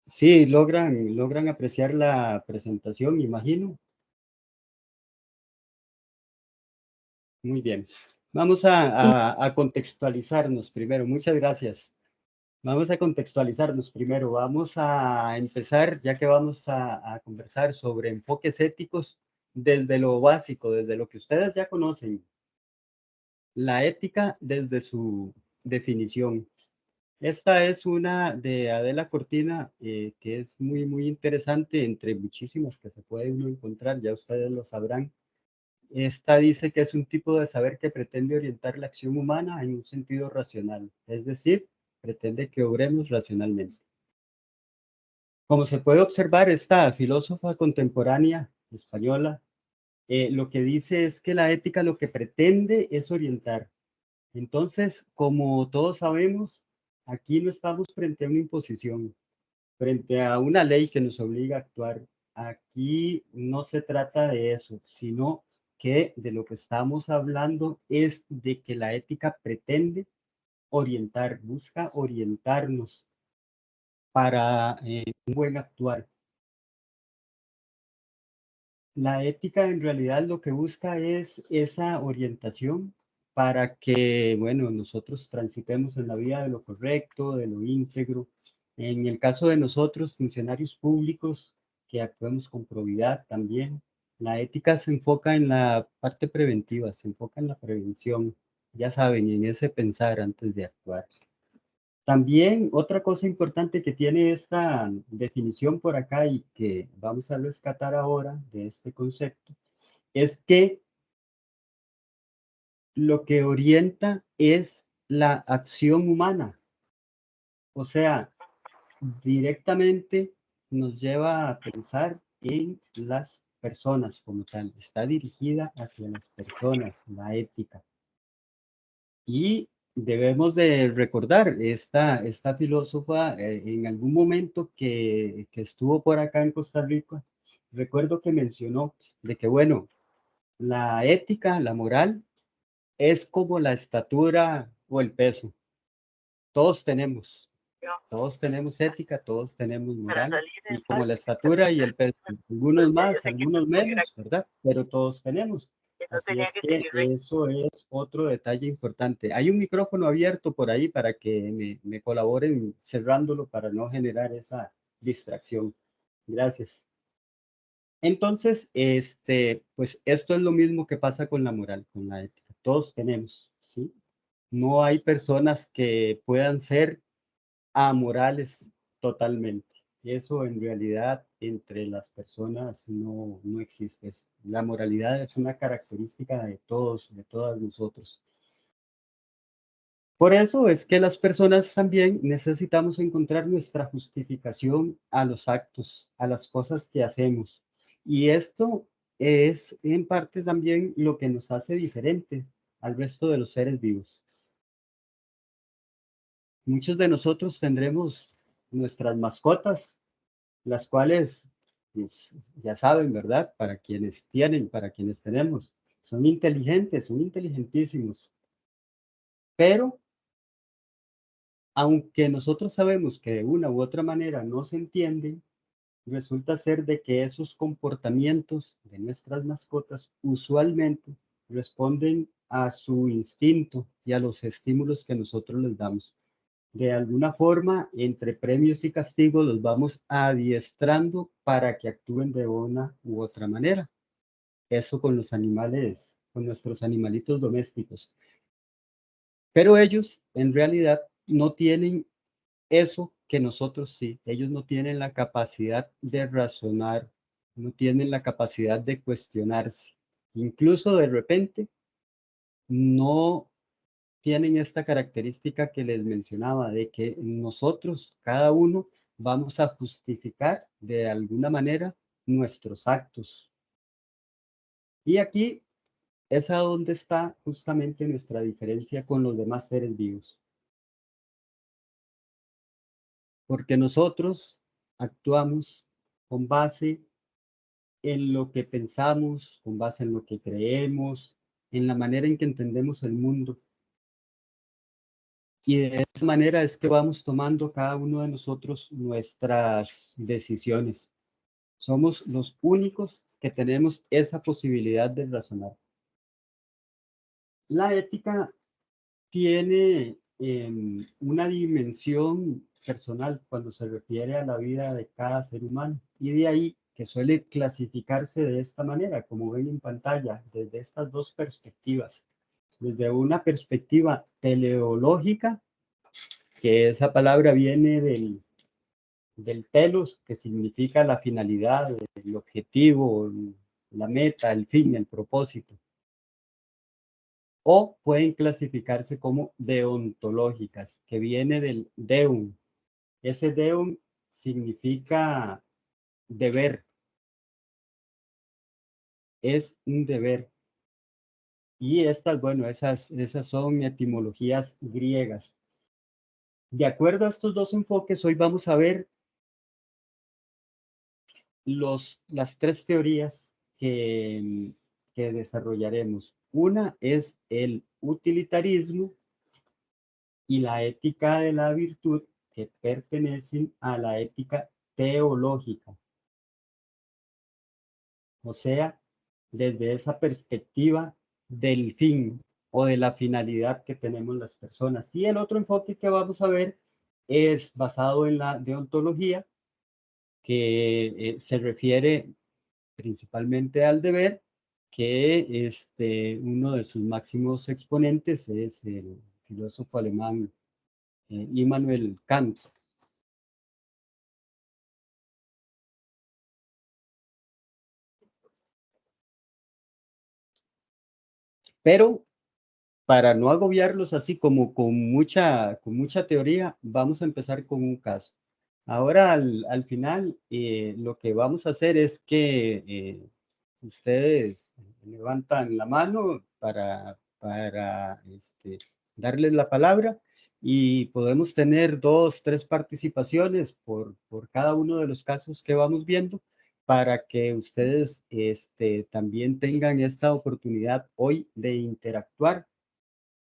Sí, logran apreciar la presentación, imagino. Muy bien. Vamos a contextualizarnos primero. Muchas gracias. Vamos a contextualizarnos primero. Vamos a empezar, ya que vamos a conversar sobre enfoques éticos desde lo básico, desde lo que ustedes ya conocen. La ética desde su definición. Esta es una de Adela Cortina, que es muy interesante, entre muchísimas que se puede uno encontrar, ya ustedes lo sabrán. Esta dice que es un tipo de saber que pretende orientar la acción humana en un sentido racional, es decir, pretende que obremos racionalmente. Como se puede observar, esta filósofa contemporánea española lo que dice es que la ética lo que pretende es orientar. Entonces, como todos sabemos, aquí no estamos frente a una imposición, frente a una ley que nos obliga a actuar. Aquí no se trata de eso, sino que de lo que estamos hablando es de que la ética pretende orientar, busca orientarnos para un buen actuar. La ética en realidad lo que busca es esa orientación para que, bueno, nosotros transitemos en la vía de lo correcto, de lo íntegro. En el caso de nosotros, funcionarios públicos, que actuemos con probidad también. La ética se enfoca en la parte preventiva, se enfoca en la prevención, ya saben, en ese pensar antes de actuar. También otra cosa importante que tiene esta definición por acá y que vamos a rescatar ahora de este concepto es que lo que orienta es la acción humana, o sea, directamente nos lleva a pensar en las personas como tal, está dirigida hacia las personas, la ética. Y debemos de recordar, esta filósofa en algún momento que estuvo por acá en Costa Rica, recuerdo que mencionó de que, bueno, la ética, la moral, es como la estatura o el peso. Todos tenemos, todos tenemos ética, todos tenemos moral, y como la estatura y el peso, algunos más, algunos menos, ¿verdad? Pero todos tenemos. Así es que eso es otro detalle importante. Hay un micrófono abierto por ahí para que me colaboren cerrándolo para no generar esa distracción. Gracias. Entonces, pues esto es lo mismo que pasa con la moral, con la ética. Todos tenemos, ¿sí? No hay personas que puedan ser amorales totalmente. Eso en realidad entre las personas no existe. La moralidad es una característica de todos, de todas nosotros. Por eso es que las personas también necesitamos encontrar nuestra justificación a los actos, a las cosas que hacemos. Y esto es en parte también lo que nos hace diferentes al resto de los seres vivos. Muchos de nosotros tendremos nuestras mascotas, las cuales, pues, ya saben, ¿verdad? Para quienes tienen, para quienes tenemos, son inteligentes, son inteligentísimos, pero aunque nosotros sabemos que de una u otra manera no se entienden, resulta ser de que esos comportamientos de nuestras mascotas usualmente responden a su instinto y a los estímulos que nosotros les damos. De alguna forma, entre premios y castigos, los vamos adiestrando para que actúen de una u otra manera. Eso con los animales, con nuestros animalitos domésticos. Pero ellos, en realidad, no tienen eso que nosotros sí. Ellos no tienen la capacidad de razonar, no tienen la capacidad de cuestionarse. Incluso de repente, no tienen esta característica que les mencionaba, de que nosotros, cada uno, vamos a justificar de alguna manera nuestros actos. Y aquí es a donde está justamente nuestra diferencia con los demás seres vivos, porque nosotros actuamos con base en lo que pensamos, con base en lo que creemos, en la manera en que entendemos el mundo. Y de esa manera es que vamos tomando cada uno de nosotros nuestras decisiones. Somos los únicos que tenemos esa posibilidad de razonar. La ética tiene una dimensión personal cuando se refiere a la vida de cada ser humano. Y de ahí que suele clasificarse de esta manera, como ven en pantalla, desde estas dos perspectivas. Desde una perspectiva teleológica, que esa palabra viene del telos, que significa la finalidad, el objetivo, la meta, el fin, el propósito. O pueden clasificarse como deontológicas, que viene del deum. Ese deum significa deber, es un deber. Y estas, bueno, esas son etimologías griegas. De acuerdo a estos dos enfoques, hoy vamos a ver las tres teorías que desarrollaremos. Una es el utilitarismo y la ética de la virtud, que pertenecen a la ética teológica. O sea, desde esa perspectiva del fin o de la finalidad que tenemos las personas. Y el otro enfoque que vamos a ver es basado en la deontología, que se refiere principalmente al deber, que uno de sus máximos exponentes es el filósofo alemán Immanuel Kant. Pero para no agobiarlos así como con mucha teoría, vamos a empezar con un caso. Ahora, al final, lo que vamos a hacer es que ustedes levantan la mano para darles la palabra y podemos tener 2, 3 participaciones por cada uno de los casos que vamos viendo para que ustedes también tengan esta oportunidad hoy de interactuar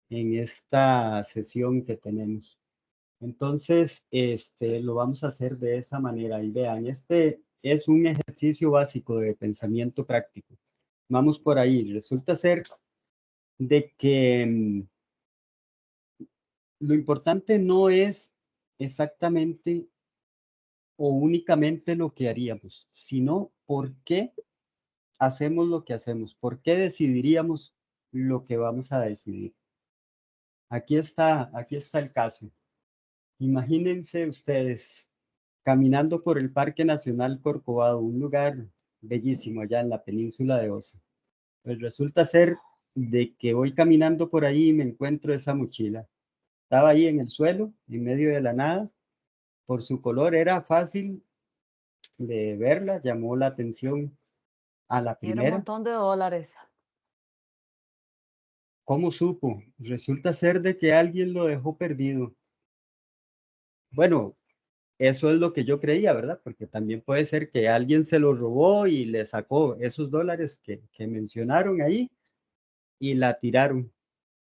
en esta sesión que tenemos. Entonces, lo vamos a hacer de esa manera. Y vean, este es un ejercicio básico de pensamiento práctico. Vamos por ahí. Resulta ser de que lo importante no es exactamente o únicamente lo que haríamos, sino por qué hacemos lo que hacemos, por qué decidiríamos lo que vamos a decidir. Aquí está el caso. Imagínense ustedes caminando por el Parque Nacional Corcovado, un lugar bellísimo allá en la península de Osa. Pues resulta ser de que voy caminando por ahí y me encuentro esa mochila. Estaba ahí en el suelo, en medio de la nada. Por su color era fácil de verla, llamó la atención a la Era un primera. montón de dólares. ¿Cómo supo? Resulta ser de que alguien lo dejó perdido. Bueno, eso es lo que yo creía, ¿verdad? Porque también puede ser que alguien se lo robó y le sacó esos dólares que mencionaron ahí y la tiraron,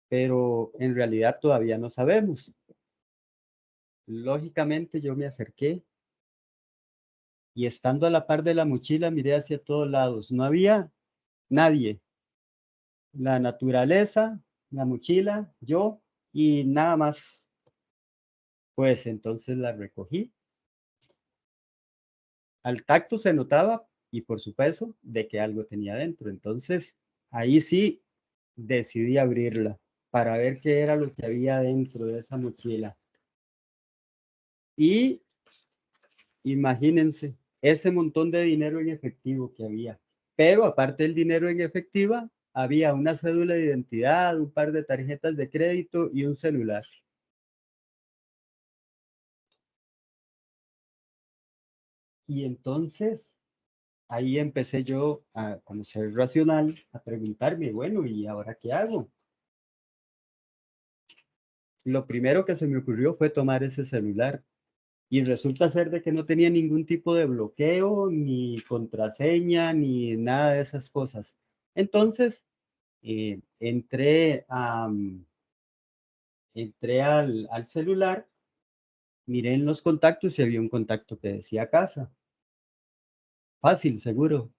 pero en realidad todavía no sabemos. Lógicamente yo me acerqué y estando a la par de la mochila miré hacia todos lados. No había nadie. La naturaleza, la mochila, yo y nada más. Pues entonces la recogí. Al tacto se notaba y por su peso de que algo tenía dentro. Entonces ahí sí decidí abrirla para ver qué era lo que había dentro de esa mochila. Y imagínense ese montón de dinero en efectivo que había. Pero aparte del dinero en efectivo, había una cédula de identidad, un par de tarjetas de crédito y un celular. Y entonces ahí empecé yo a, como ser racional, a preguntarme, bueno, ¿y ahora qué hago? Lo primero que se me ocurrió fue tomar ese celular y resulta ser de que no tenía ningún tipo de bloqueo, ni contraseña, ni nada de esas cosas. Entonces, entré entré al celular, miré en los contactos y había un contacto que decía casa. Fácil, seguro,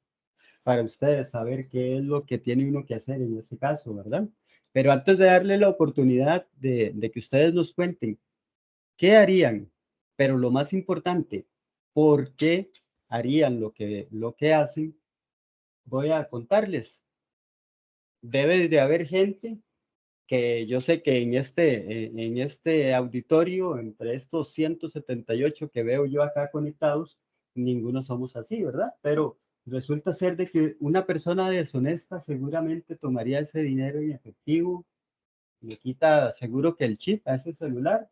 para ustedes saber qué es lo que tiene uno que hacer en ese caso, ¿verdad? Pero antes de darle la oportunidad de que ustedes nos cuenten qué harían, pero lo más importante, por qué harían lo que hacen, voy a contarles. Debe de haber gente que yo sé que en este auditorio, entre estos 178 que veo yo acá conectados, ninguno somos así, ¿verdad? Pero resulta ser de que una persona deshonesta seguramente tomaría ese dinero en efectivo, le quita seguro que el chip a ese celular,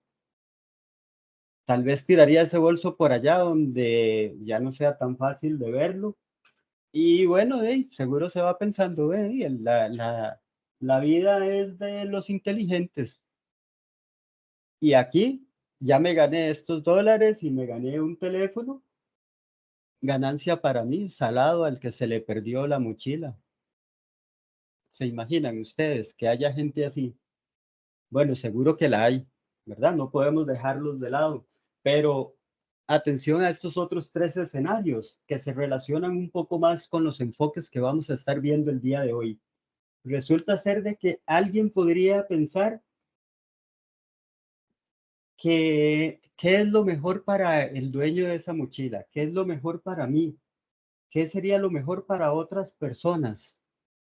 tal vez tiraría ese bolso por allá donde ya no sea tan fácil de verlo. Y bueno, seguro se va pensando, la vida es de los inteligentes. Y aquí ya me gané estos dólares y me gané un teléfono. Ganancia para mí, salado al que se le perdió la mochila. ¿Se imaginan ustedes que haya gente así? Bueno, seguro que la hay, ¿verdad? No podemos dejarlos de lado. Pero atención a estos otros tres escenarios que se relacionan un poco más con los enfoques que vamos a estar viendo el día de hoy. Resulta ser de que alguien podría pensar que, ¿qué es lo mejor para el dueño de esa mochila? ¿Qué es lo mejor para mí? ¿Qué sería lo mejor para otras personas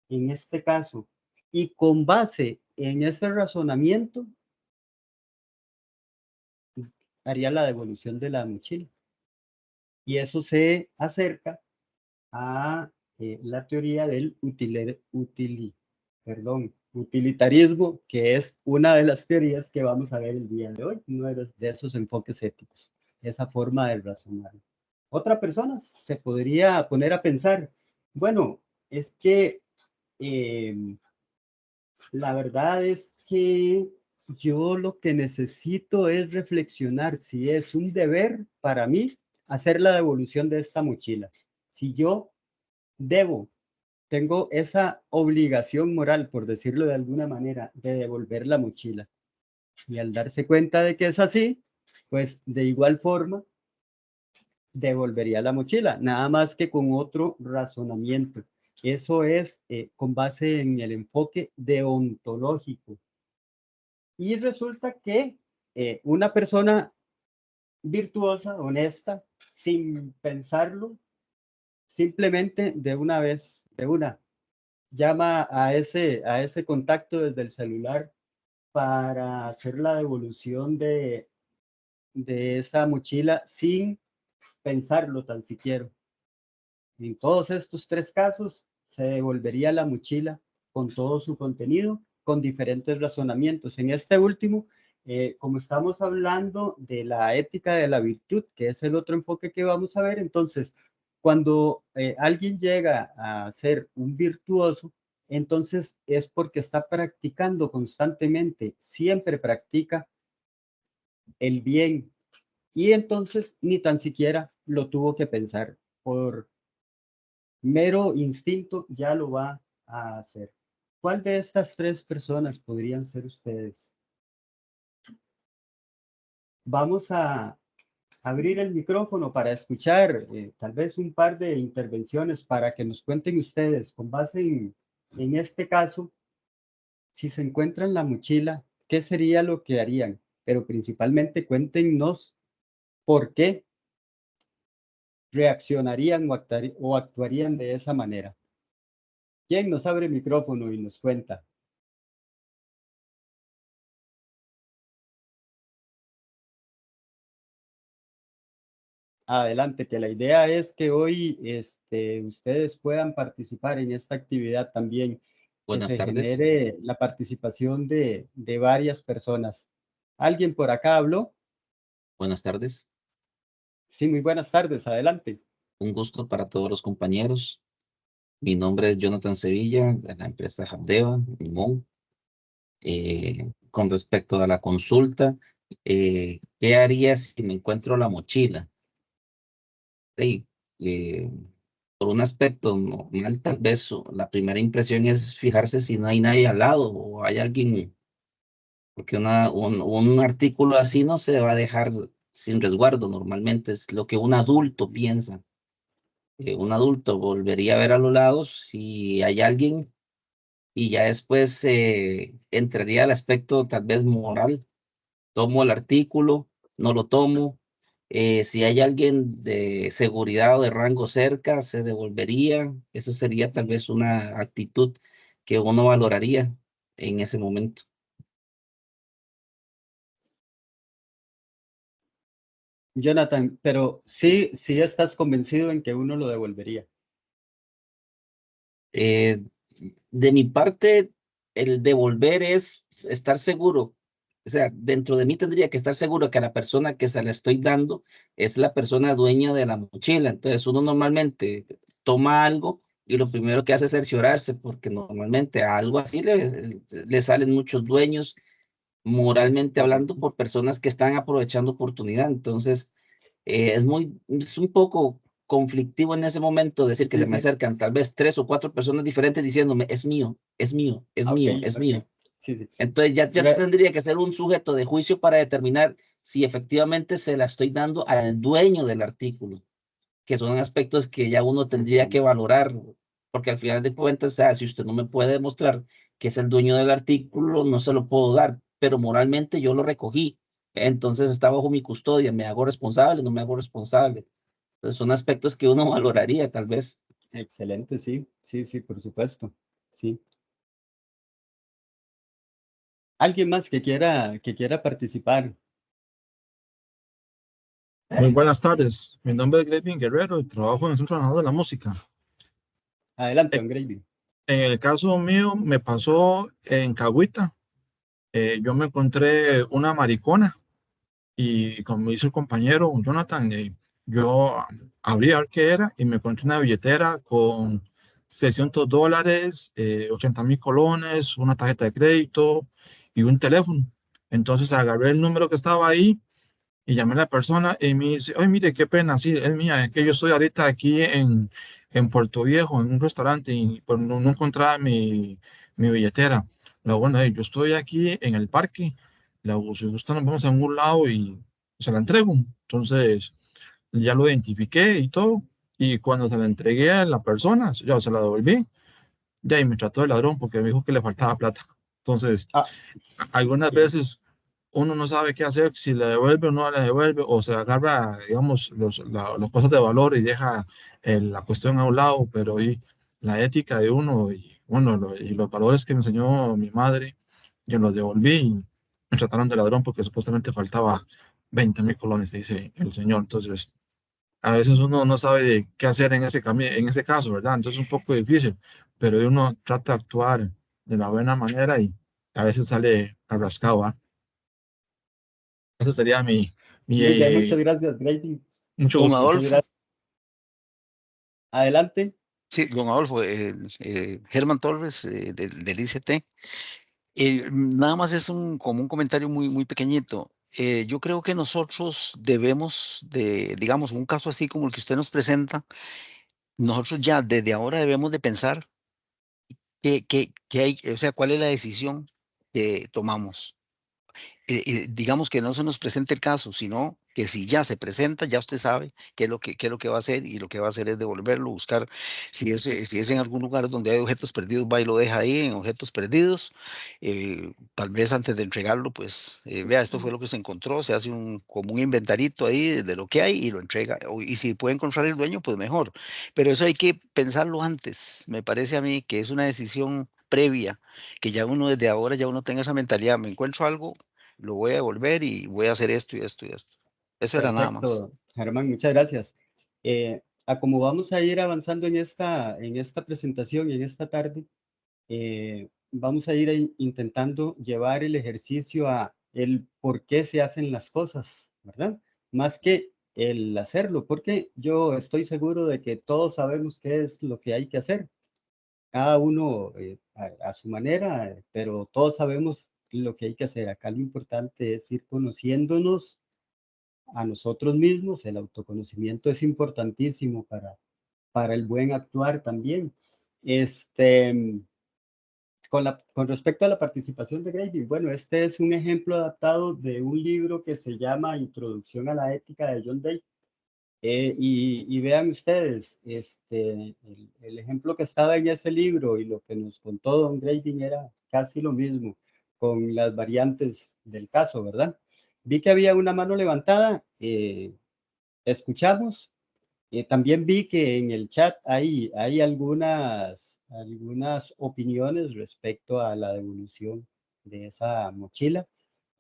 en este caso? Y con base en ese razonamiento, haría la devolución de la mochila. Y eso se acerca a la teoría del utilitarismo, que es una de las teorías que vamos a ver el día de hoy, uno de esos enfoques éticos, esa forma de razonar. Otra persona se podría poner a pensar, bueno, es que eh, la verdad es que yo lo que necesito es reflexionar si es un deber para mí hacer la devolución de esta mochila. Si yo debo, tengo esa obligación moral, por decirlo de alguna manera, de devolver la mochila. Y al darse cuenta de que es así, pues de igual forma devolvería la mochila, nada más que con otro razonamiento. Eso es con base en el enfoque deontológico. Y resulta que una persona virtuosa, honesta, sin pensarlo, simplemente de una vez, de una, llama a ese contacto desde el celular para hacer la devolución de esa mochila sin pensarlo tan siquiera. En todos estos tres casos se devolvería la mochila con todo su contenido, con diferentes razonamientos. En este último, como estamos hablando de la ética de la virtud, que es el otro enfoque que vamos a ver, entonces, cuando alguien llega a ser un virtuoso, entonces es porque está practicando constantemente, siempre practica el bien y entonces ni tan siquiera lo tuvo que pensar. Por mero instinto ya lo va a hacer. ¿Cuál de estas tres personas podrían ser ustedes? Vamos a abrir el micrófono para escuchar tal vez un par de intervenciones para que nos cuenten ustedes, con base en este caso, si se encuentran la mochila, ¿qué sería lo que harían? Pero principalmente cuéntenos por qué reaccionarían o actuarían de esa manera. ¿Quién nos abre el micrófono y nos cuenta? Adelante, que la idea es que hoy ustedes puedan participar en esta actividad también, que Buenas se tardes. genere la participación de varias personas. ¿Alguien por acá habló? Buenas tardes. Sí, muy buenas tardes, adelante. Un gusto para todos los compañeros. Mi nombre es Jonathan Sevilla, de la empresa Habdeba, Limón. Con respecto a la consulta, ¿qué haría si me encuentro la mochila? Sí, eh, por un aspecto normal, tal vez la primera impresión es fijarse si no hay nadie al lado o hay alguien porque un artículo así no se va a dejar sin resguardo, normalmente es lo que un adulto piensa. Un adulto volvería a ver a los lados si hay alguien y ya después entraría al aspecto tal vez moral. Tomo el artículo, no lo tomo. Si hay alguien de seguridad o de rango cerca, se devolvería. Eso sería tal vez una actitud que uno valoraría en ese momento. Jonathan, pero sí estás convencido en que uno lo devolvería. Eh, de mi parte, el devolver es estar seguro. O sea, dentro de mí tendría que estar seguro que a la persona que se la estoy dando es la persona dueña de la mochila. Entonces, uno normalmente toma algo y lo primero que hace es cerciorarse, porque normalmente a algo así le salen muchos dueños, moralmente hablando, por personas que están aprovechando oportunidad. Entonces, es un poco conflictivo en ese momento decir que Sí, se me sí. acercan tal vez 3 o 4 personas diferentes diciéndome, es mío, es mío, es Ok, mío, es ok. mío. Sí, sí. Entonces ya Pero, tendría que ser un sujeto de juicio para determinar si efectivamente se la estoy dando al dueño del artículo, que son aspectos que ya uno tendría que valorar, porque al final de cuentas, o sea, si usted no me puede demostrar que es el dueño del artículo, no se lo puedo dar, pero moralmente yo lo recogí. Entonces está bajo mi custodia, me hago responsable, no me hago responsable. Entonces son aspectos que uno valoraría tal vez. excelente, sí, sí, sí, por supuesto. Sí. ¿Alguien más que quiera participar? Muy buenas tardes. Mi nombre es Grevin Guerrero y trabajo en el Centro Nacional de la Música. Adelante, En don Gravy. en el caso mío, me pasó en Cahuita. Yo me encontré una maricona y como dice el compañero Jonathan, yo abrí a ver qué era y me encontré una billetera con $600, 80,000 colones, una tarjeta de crédito y un teléfono. Entonces agarré el número que estaba ahí y llamé a la persona y me dice, oye, mire, qué pena, sí, es mía, es que yo estoy ahorita aquí en Puerto Viejo, en un restaurante, y pues no encontraba mi billetera. Lo bueno, yo estoy aquí en el parque, si gusta nos vamos a algún lado y se la entrego. Entonces, ya lo identifiqué y todo, y cuando se la entregué a la persona, ya se la devolví, ya y me trató de ladrón porque me dijo que le faltaba plata. Entonces, Ah, algunas sí. veces uno no sabe qué hacer, si le devuelve o no le devuelve, o se agarra, digamos, las cosas de valor y deja la cuestión a un lado, pero y la ética de uno y, bueno, y los valores que me enseñó mi madre, yo los devolví y me trataron de ladrón porque supuestamente faltaba 20,000 colones, dice el señor. Entonces, a veces uno no sabe qué hacer en en ese caso, ¿verdad? Entonces es un poco difícil, pero uno trata de actuar de la buena manera y a veces sale arrascado, ¿ah? Ese sería mi Muy bien, muchas gracias, Gravy. mucho Don gusto. Muchas Adolfo, gracias. Adelante. sí, don Adolfo, Germán Torres del ICT. Nada más es como un comentario muy pequeñito. Yo creo que nosotros debemos de, digamos, un caso así como el que usted nos presenta, nosotros ya desde ahora debemos de pensar que hay, o sea, cuál es la decisión que tomamos. Digamos que no se nos presente el caso, sino que si ya se presenta, ya usted sabe qué es lo que va a hacer y lo que va a hacer es devolverlo, buscar, si es en algún lugar donde hay objetos perdidos, va y lo deja ahí en objetos perdidos, tal vez antes de entregarlo, pues vea, esto fue lo que se encontró, se hace como un inventarito ahí de lo que hay y lo entrega, y si puede encontrar el dueño, pues mejor, pero eso hay que pensarlo antes, me parece a mí que es una decisión previa, que ya uno desde ahora ya uno tenga esa mentalidad, me encuentro algo, lo voy a devolver y voy a hacer esto y esto y esto. Eso era nada más. Perfecto, Germán, muchas gracias. A como vamos a ir avanzando en esta presentación y en esta tarde, vamos a ir intentando llevar el ejercicio a el por qué se hacen las cosas, ¿verdad? Más que el hacerlo, porque yo estoy seguro de que todos sabemos qué es lo que hay que hacer, cada uno a su manera, pero todos sabemos lo que hay que hacer. Acá lo importante es ir conociéndonos a nosotros mismos. El autoconocimiento es importantísimo para el buen actuar también. Este, con respecto a la participación de Graving, bueno, este es un ejemplo adaptado de un libro que se llama Introducción a la Ética de John Day. Y vean ustedes, el ejemplo que estaba en ese libro y lo que nos contó Don Graving era casi lo mismo, con las variantes del caso, ¿verdad? Vi que había una mano levantada, escuchamos. También vi que en el chat hay algunas opiniones respecto a la devolución de esa mochila.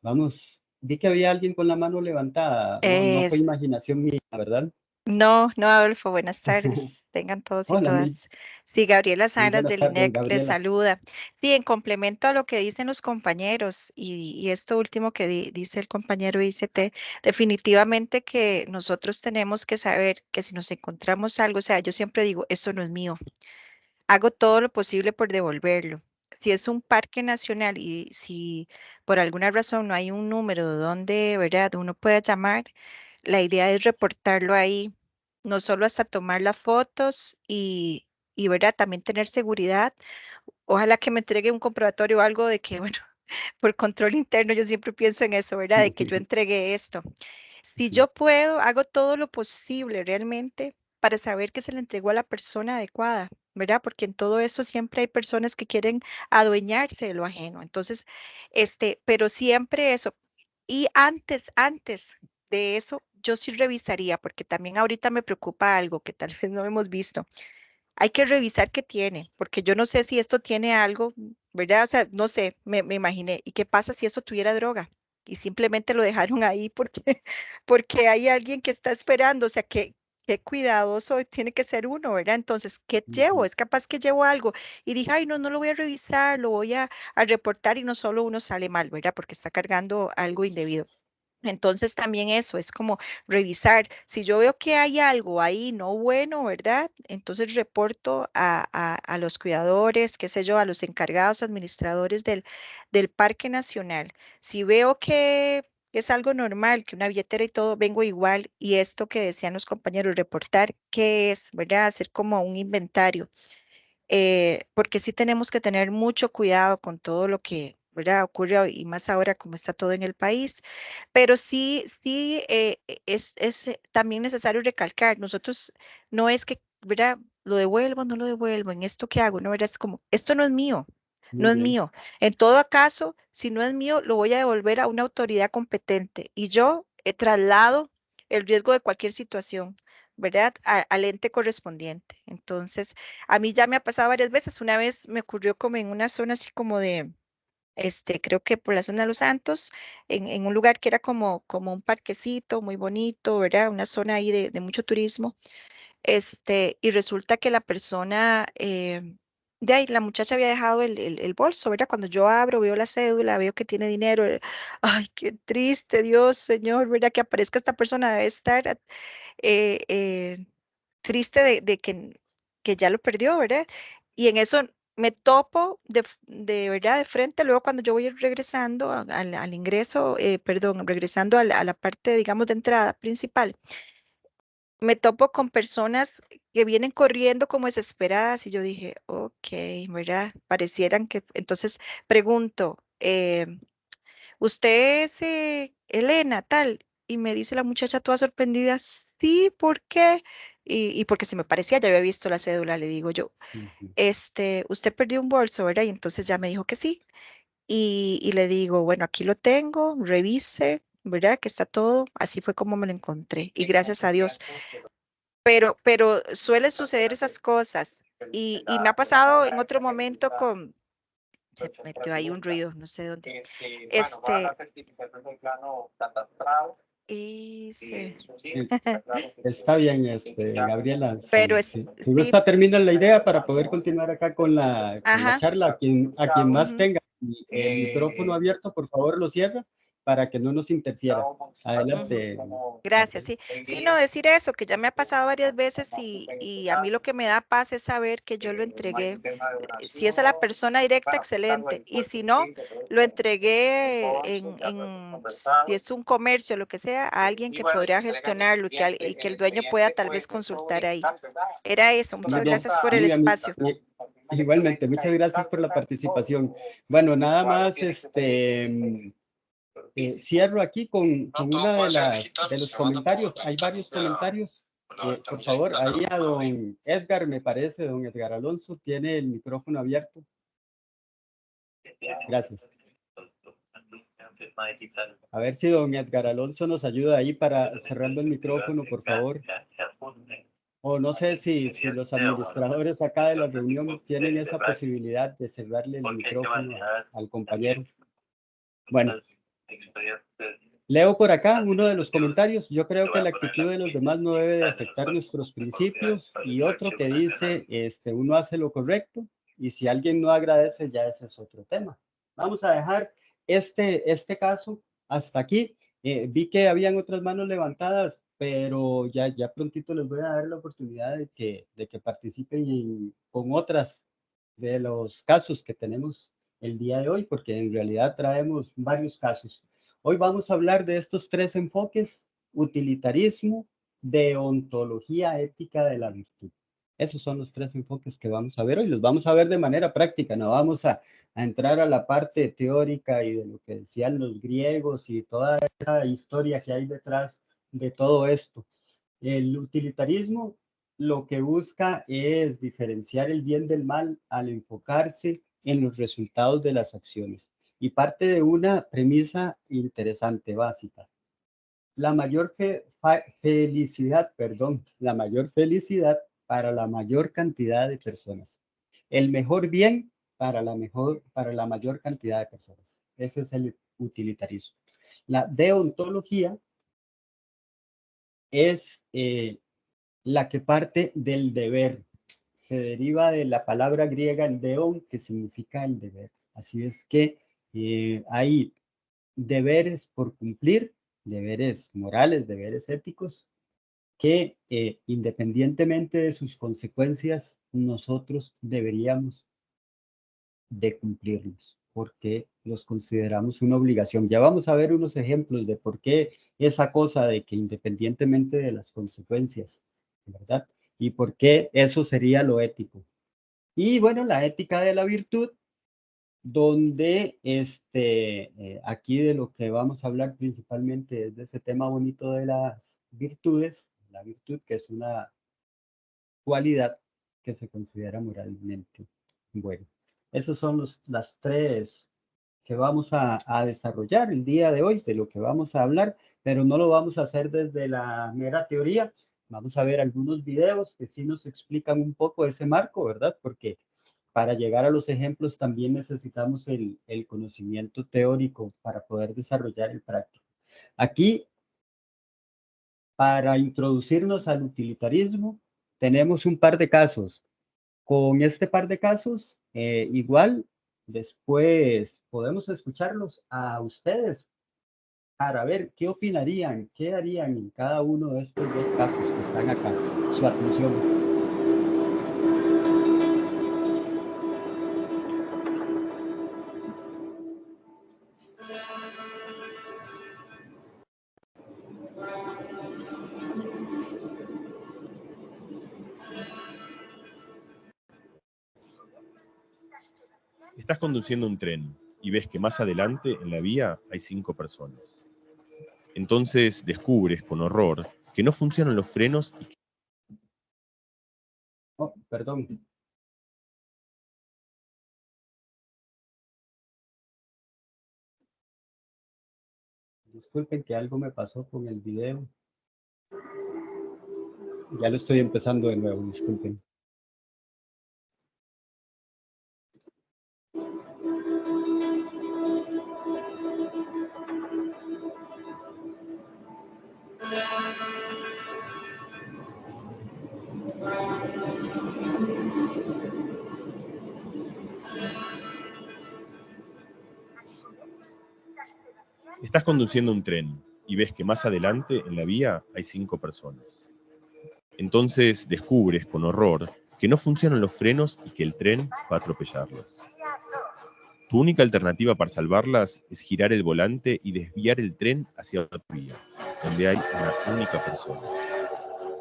Vamos, vi que había alguien con la mano levantada. No fue imaginación mía, ¿verdad? No, Adolfo, buenas tardes. Tengan todos y Hola, todas. Sí, Gabriela muy Salas buenas del tardes, INEC les Gabriela. saluda. Sí, en complemento a lo que dicen los compañeros y esto último que dice el compañero ICT, definitivamente que nosotros tenemos que saber que si nos encontramos algo, o sea, yo siempre digo, esto no es mío. Hago todo lo posible por devolverlo. Si es un parque nacional y si por alguna razón no hay un número donde, ¿verdad?, uno pueda llamar, la idea es reportarlo ahí, no solo hasta tomar las fotos y ¿verdad?, también tener seguridad. Ojalá que me entregue un comprobatorio o algo de que, bueno, por control interno yo siempre pienso en eso, ¿verdad?, de que yo entregué esto. Si Sí. yo puedo, hago todo lo posible realmente para saber que se le entregó a la persona adecuada, ¿verdad? Porque en todo eso siempre hay personas que quieren adueñarse de lo ajeno. Entonces, pero siempre eso. Y antes de eso, yo sí revisaría, porque también ahorita me preocupa algo que tal vez no hemos visto. Hay que revisar qué tiene, porque yo no sé si esto tiene algo, ¿verdad? O sea, no sé, me imaginé. ¿Y qué pasa si esto tuviera droga? Y simplemente lo dejaron ahí porque, porque hay alguien que está esperando, o sea, qué cuidadoso tiene que ser uno, ¿verdad? Entonces, ¿qué llevo? Es capaz que llevo algo y dije, ay, no, no lo voy a revisar, lo voy a reportar y no solo uno sale mal, ¿verdad? Porque está cargando algo indebido. Entonces también eso es como revisar. Si yo veo que hay algo ahí no bueno, ¿verdad? Entonces reporto a los cuidadores, qué sé yo, a los encargados administradores del Parque Nacional. Si veo que es algo normal, que una billetera y todo, vengo igual. Y esto que decían los compañeros, reportar qué es, ¿verdad? Hacer como un inventario, porque sí tenemos que tener mucho cuidado con todo lo que, ¿verdad?, ocurre y más ahora como está todo en el país, pero sí es también necesario recalcar, nosotros no es que, ¿verdad?, lo devuelvo, no lo devuelvo, en esto que hago, ¿no? ¿Verdad? Es como, esto no es mío, Muy no es bien. mío. En todo caso, si no es mío, lo voy a devolver a una autoridad competente y yo traslado el riesgo de cualquier situación, ¿verdad?, al ente correspondiente. Entonces, a mí ya me ha pasado varias veces. Una vez me ocurrió como en una zona así como de, creo que por la zona de Los Santos, en un lugar que era como un parquecito muy bonito, ¿verdad? Una zona ahí de mucho turismo. Y resulta que la persona, de ahí, la muchacha había dejado el bolso, ¿verdad? Cuando yo abro, veo la cédula, veo que tiene dinero. Ay, qué triste, Dios, Señor, ¿verdad? Que aparezca esta persona, debe estar eh, eh, triste que ya lo perdió, ¿verdad? Y en eso me topo de verdad de frente, luego cuando yo voy regresando al ingreso, perdón, regresando a la parte, digamos, de entrada principal, me topo con personas que vienen corriendo como desesperadas y yo dije, ok, ¿verdad? Parecieran que, entonces pregunto, ¿usted es Elena, tal? Y me dice la muchacha toda sorprendida, sí, ¿por qué? Y porque se me parecía, ya había visto la cédula, le digo yo, Ujú. usted perdió un bolso, ¿verdad? Y entonces ya me dijo que sí. Y le digo, bueno, aquí lo tengo, revise, ¿verdad? Que está todo. Así fue como me lo encontré. Y gracias a Dios. Pero suele suceder esas cosas. Y me ha pasado en otro momento con, se metió ahí un ruido, no sé dónde. Y se, Está bien, Gabriela. pero Si sí, gusta, termina la idea para poder continuar acá con la ajá, charla. A quien más ujú, tenga el micrófono abierto, por favor, lo cierra para que no nos interfiera. ujú. Adelante, Gracias, Gabriela. sí. Sí, no, decir eso, que ya me ha pasado varias veces y a mí lo que me da paz es saber que yo lo entregué. Si es a la persona directa, excelente. Y si no, lo entregué si es un comercio, lo que sea, a alguien que podría gestionarlo y que el dueño pueda tal vez consultar ahí. Era eso. Muy Muchas bien. gracias por el Mire, espacio. Igualmente, muchas gracias por la participación. Bueno, nada más, cierro aquí con una de los comentarios. Hay varios comentarios. Por favor, ahí a don Edgar, me parece, don Edgar Alonso, tiene el micrófono abierto. Gracias. A ver si don Edgar Alonso nos ayuda ahí para cerrando el micrófono, por favor. O no sé si los administradores acá de la reunión tienen esa posibilidad de cerrarle el micrófono al compañero. Bueno, leo por acá uno de los comentarios. Yo creo que la actitud de los demás no debe de afectar nuestros principios. Y otro que dice, uno hace lo correcto y si alguien no agradece, ya ese es otro tema. Vamos a dejar este caso hasta aquí. Vi que habían otras manos levantadas, pero ya prontito les voy a dar la oportunidad de que participen con otras de los casos que tenemos el día de hoy, porque en realidad traemos varios casos. Hoy vamos a hablar de estos tres enfoques: utilitarismo, deontología ética de la virtud. Esos son los tres enfoques que vamos a ver hoy. Los vamos a ver de manera práctica, no vamos a entrar a la parte teórica y de lo que decían los griegos y toda esa historia que hay detrás de todo esto. El utilitarismo lo que busca es diferenciar el bien del mal al enfocarse en los resultados de las acciones. Y parte de una premisa interesante, básica. La mayor felicidad para la mayor cantidad de personas. El mejor bien para la mayor cantidad de personas. Ese es el utilitarismo. La deontología es la que parte del deber. Se deriva de la palabra griega el deon, que significa el deber. Así es que hay deberes por cumplir, deberes morales, deberes éticos, que independientemente de sus consecuencias, nosotros deberíamos de cumplirlos, porque los consideramos una obligación. Ya vamos a ver unos ejemplos de por qué esa cosa de que independientemente de las consecuencias, ¿verdad? Y por qué eso sería lo ético. Y bueno, la ética de la virtud, donde aquí de lo que vamos a hablar principalmente es de ese tema bonito de las virtudes, la virtud que es una cualidad que se considera moralmente buena. Esos son las tres que vamos a desarrollar el día de hoy, de lo que vamos a hablar, pero no lo vamos a hacer desde la mera teoría. Vamos a ver algunos videos que sí nos explican un poco ese marco, ¿verdad? Porque para llegar a los ejemplos también necesitamos el conocimiento teórico para poder desarrollar el práctico. Aquí, para introducirnos al utilitarismo, tenemos un par de casos. Con este par de casos, igual, después podemos escucharlos a ustedes para ver qué opinarían, qué harían en cada uno de estos dos casos que están acá. Su atención. Estás conduciendo un tren y ves que más adelante en la vía hay 5 personas. Entonces descubres con horror que no funcionan los frenos y Oh, perdón. Disculpen que algo me pasó con el video. Ya lo estoy empezando de nuevo, disculpen. estás conduciendo un tren y ves que más adelante en la vía hay 5 personas. Entonces descubres con horror que no funcionan los frenos y que el tren va a atropellarlas. Tu única alternativa para salvarlas es girar el volante y desviar el tren hacia otra vía, donde hay una única persona.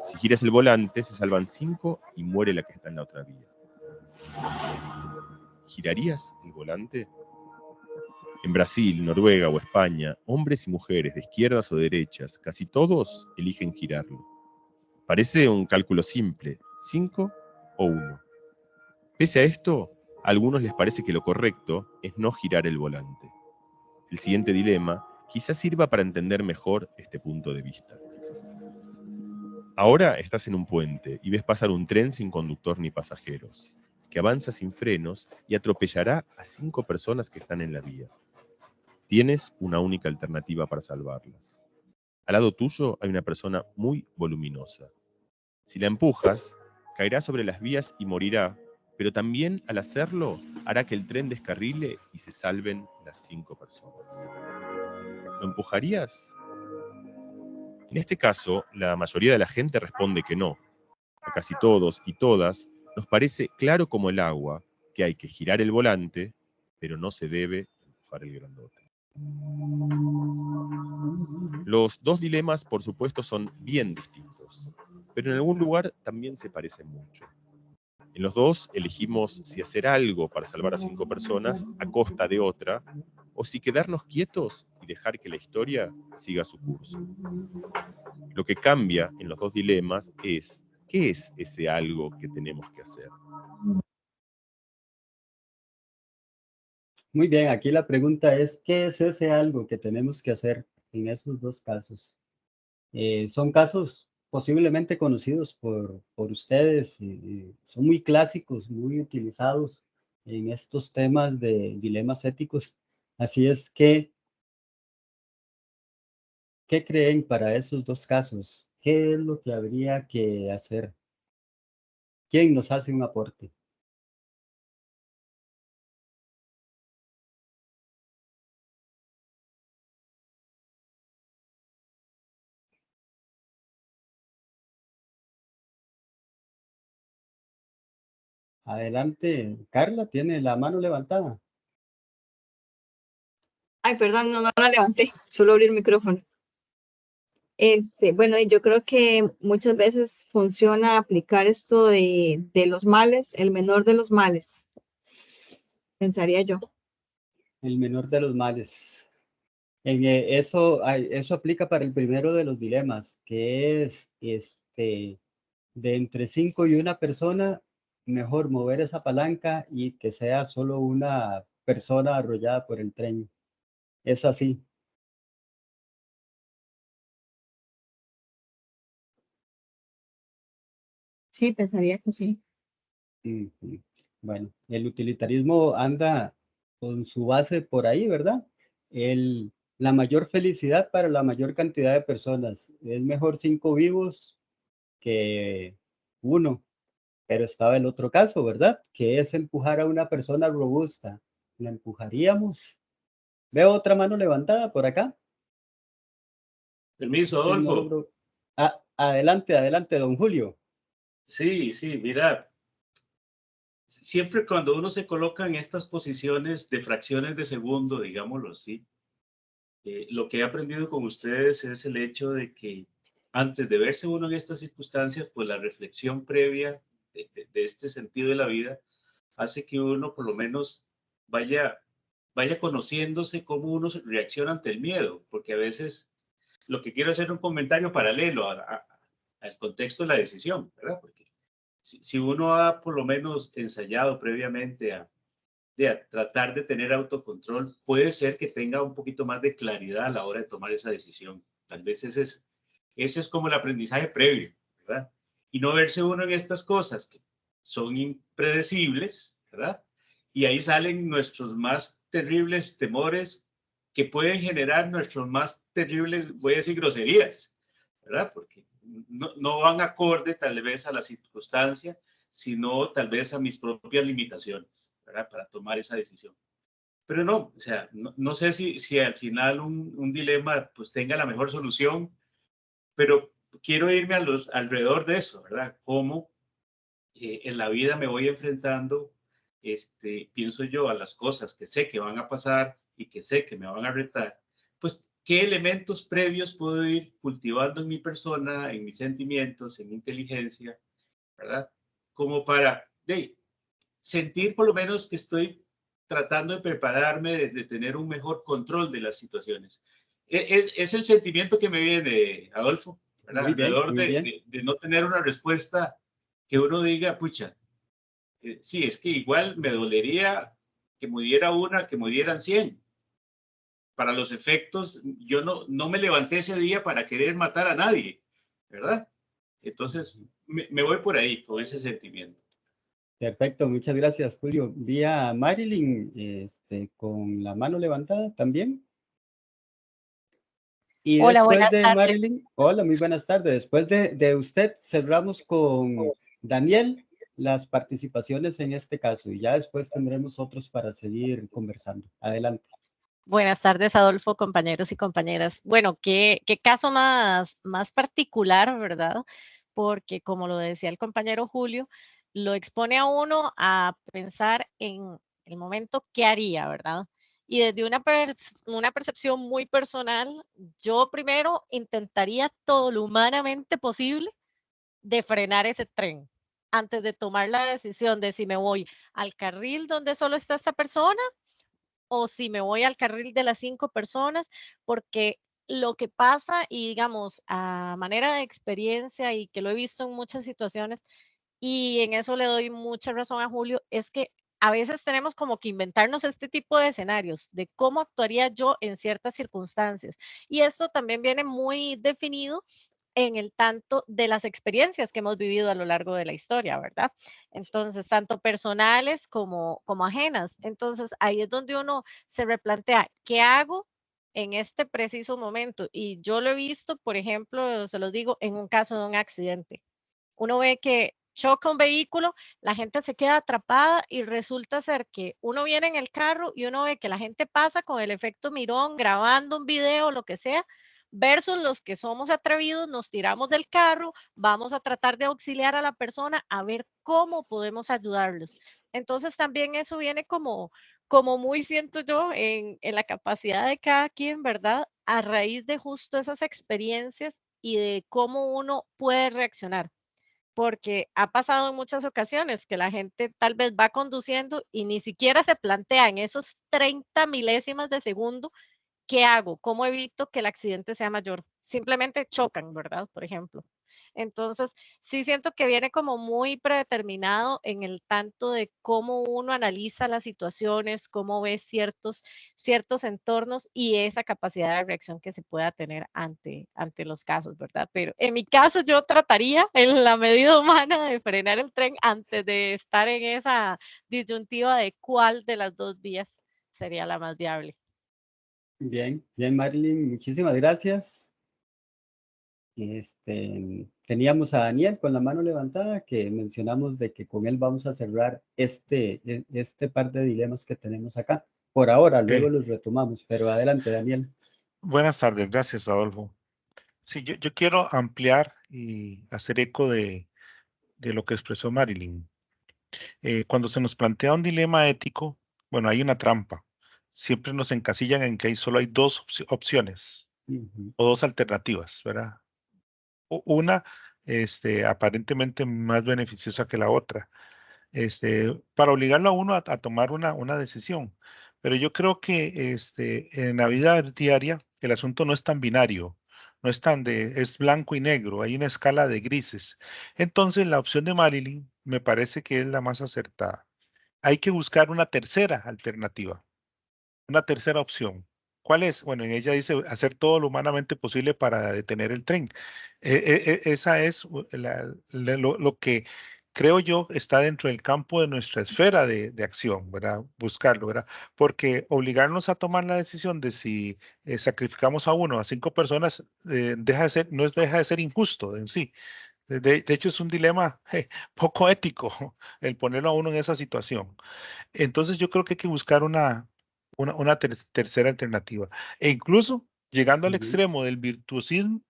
Si giras el volante, se salvan 5 y muere la que está en la otra vía. ¿Girarías el volante? En Brasil, Noruega o España, hombres y mujeres de izquierdas o derechas, casi todos eligen girarlo. Parece un cálculo simple, 5 o 1. Pese a esto, a algunos les parece que lo correcto es no girar el volante. El siguiente dilema quizás sirva para entender mejor este punto de vista. Ahora estás en un puente y ves pasar un tren sin conductor ni pasajeros, que avanza sin frenos y atropellará a 5 personas que están en la vía. Tienes una única alternativa para salvarlas. Al lado tuyo hay una persona muy voluminosa. Si la empujas, caerá sobre las vías y morirá, pero también al hacerlo hará que el tren descarrile y se salven las 5 personas. ¿Lo empujarías? En este caso, la mayoría de la gente responde que no. A casi todos y todas nos parece claro como el agua que hay que girar el volante, pero no se debe empujar el grandote. Los dos dilemas, por supuesto, son bien distintos, pero en algún lugar también se parecen mucho. En los dos elegimos si hacer algo para salvar a 5 personas a costa de otra, o si quedarnos quietos y dejar que la historia siga su curso. Lo que cambia en los dos dilemas es, ¿qué es ese algo que tenemos que hacer? Muy bien, aquí la pregunta es, ¿qué es ese algo que tenemos que hacer en esos dos casos? Son casos posiblemente conocidos por ustedes, y son muy clásicos, muy utilizados en estos temas de dilemas éticos. Así es que, ¿qué creen para esos dos casos? ¿Qué es lo que habría que hacer? ¿Quién nos hace un aporte? Adelante, Carla, tiene la mano levantada. Ay, perdón, no la levanté, solo abrí el micrófono. Bueno, y yo creo que muchas veces funciona aplicar esto de los males, el menor de los males, pensaría yo. El menor de los males. Eso aplica para el primero de los dilemas, que es de entre 5 y una persona, mejor mover esa palanca y que sea solo una persona arrollada por el tren. Es así. Sí, pensaría que sí. Ujú. Bueno, el utilitarismo anda con su base por ahí, ¿verdad? La mayor felicidad para la mayor cantidad de personas. Es mejor 5 vivos que uno. Pero estaba el otro caso, ¿verdad? Que es empujar a una persona robusta. ¿La empujaríamos? Veo otra mano levantada por acá. Permiso, Es que no Adolfo. logro. Adelante, adelante, don Julio. Sí, mira, siempre cuando uno se coloca en estas posiciones de fracciones de segundo, digámoslo así, lo que he aprendido con ustedes es el hecho de que antes de verse uno en estas circunstancias, pues la reflexión previa de este sentido de la vida hace que uno por lo menos vaya conociéndose cómo uno reacciona ante el miedo, porque a veces lo que quiero hacer es un comentario paralelo al contexto de la decisión, ¿verdad? Porque si uno ha por lo menos ensayado previamente a tratar de tener autocontrol, puede ser que tenga un poquito más de claridad a la hora de tomar esa decisión. Tal vez ese es como el aprendizaje previo, ¿verdad? Y no verse uno en estas cosas que son impredecibles, ¿verdad? Y ahí salen nuestros más terribles temores que pueden generar nuestros más terribles, voy a decir, groserías, ¿verdad? Porque no van acorde tal vez a la circunstancia, sino tal vez a mis propias limitaciones, ¿verdad? Para tomar esa decisión. Pero no, o sea, no sé si al final un dilema pues tenga la mejor solución, pero quiero irme alrededor de eso, ¿verdad? Cómo en la vida me voy enfrentando, pienso yo, a las cosas que sé que van a pasar y que sé que me van a retar, pues qué elementos previos puedo ir cultivando en mi persona, en mis sentimientos, en mi inteligencia, ¿verdad? Como para sentir por lo menos que estoy tratando de prepararme, de tener un mejor control de las situaciones. Es el sentimiento que me viene, Adolfo, ¿verdad? Muy bien, Alrededor muy bien. de no tener una respuesta que uno diga, pucha, sí, es que igual me dolería que muriera una, que murieran 100. Para los efectos, yo no me levanté ese día para querer matar a nadie, ¿verdad? Entonces, me voy por ahí con ese sentimiento. Perfecto, muchas gracias, Julio. Vi a Marilyn con la mano levantada también. Y Hola, después buenas de tardes. Marilyn, hola, muy buenas tardes. Después de usted, cerramos con Daniel las participaciones en este caso y ya después tendremos otros para seguir conversando. Adelante. Buenas tardes, Adolfo, compañeros y compañeras. Bueno, qué caso más particular, ¿verdad? Porque como lo decía el compañero Julio, lo expone a uno a pensar en el momento qué haría, ¿verdad? Y desde una percepción muy personal, yo primero intentaría todo lo humanamente posible de frenar ese tren antes de tomar la decisión de si me voy al carril donde solo está esta persona o si me voy al carril de las 5 personas, porque lo que pasa, y digamos, a manera de experiencia y que lo he visto en muchas situaciones, y en eso le doy mucha razón a Julio, es que a veces tenemos como que inventarnos este tipo de escenarios de cómo actuaría yo en ciertas circunstancias. Y esto también viene muy definido en el tanto de las experiencias que hemos vivido a lo largo de la historia, ¿verdad? Entonces, tanto personales como ajenas. Entonces, ahí es donde uno se replantea, ¿qué hago en este preciso momento? Y yo lo he visto, por ejemplo, se los digo, en un caso de un accidente. Uno ve que choca un vehículo, la gente se queda atrapada y resulta ser que uno viene en el carro y uno ve que la gente pasa con el efecto mirón, grabando un video, lo que sea, versus los que somos atrevidos, nos tiramos del carro, vamos a tratar de auxiliar a la persona a ver cómo podemos ayudarlos. Entonces también eso viene como muy, siento yo, en la capacidad de cada quien, ¿verdad? A raíz de justo esas experiencias y de cómo uno puede reaccionar. Porque ha pasado en muchas ocasiones que la gente tal vez va conduciendo y ni siquiera se plantea en esos 30 milésimas de segundo, ¿qué hago? ¿Cómo evito que el accidente sea mayor? Simplemente chocan, ¿verdad? Por ejemplo. Entonces, sí siento que viene como muy predeterminado en el tanto de cómo uno analiza las situaciones, cómo ve ciertos entornos y esa capacidad de reacción que se pueda tener ante los casos, ¿verdad? Pero en mi caso yo trataría en la medida humana de frenar el tren antes de estar en esa disyuntiva de cuál de las dos vías sería la más viable. Bien, bien, Marilyn, muchísimas gracias. Teníamos a Daniel con la mano levantada, que mencionamos de que con él vamos a cerrar este par de dilemas que tenemos acá. Por ahora, luego los retomamos, pero adelante, Daniel. Buenas tardes, gracias, Adolfo. Sí, yo quiero ampliar y hacer eco de lo que expresó Marilyn. Cuando se nos plantea un dilema ético, bueno, hay una trampa. Siempre nos encasillan en que solo hay dos opciones o dos alternativas, ¿verdad? Una, aparentemente más beneficiosa que la otra, para obligarlo a uno a tomar una decisión. Pero yo creo que en la vida diaria el asunto no es tan binario, no es es blanco y negro, hay una escala de grises. Entonces la opción de Marilyn me parece que es la más acertada. Hay que buscar una tercera alternativa, una tercera opción. ¿Cuál es? Bueno, en ella dice hacer todo lo humanamente posible para detener el tren. Esa es lo que creo yo está dentro del campo de nuestra esfera de acción, ¿verdad? Buscarlo, ¿verdad? Porque obligarnos a tomar la decisión de si sacrificamos a uno, a 5 personas, no deja de ser injusto en sí. De hecho, es un dilema poco ético el ponerlo a uno en esa situación. Entonces yo creo que hay que buscar una tercera alternativa. E incluso llegando al extremo del virtuosismo,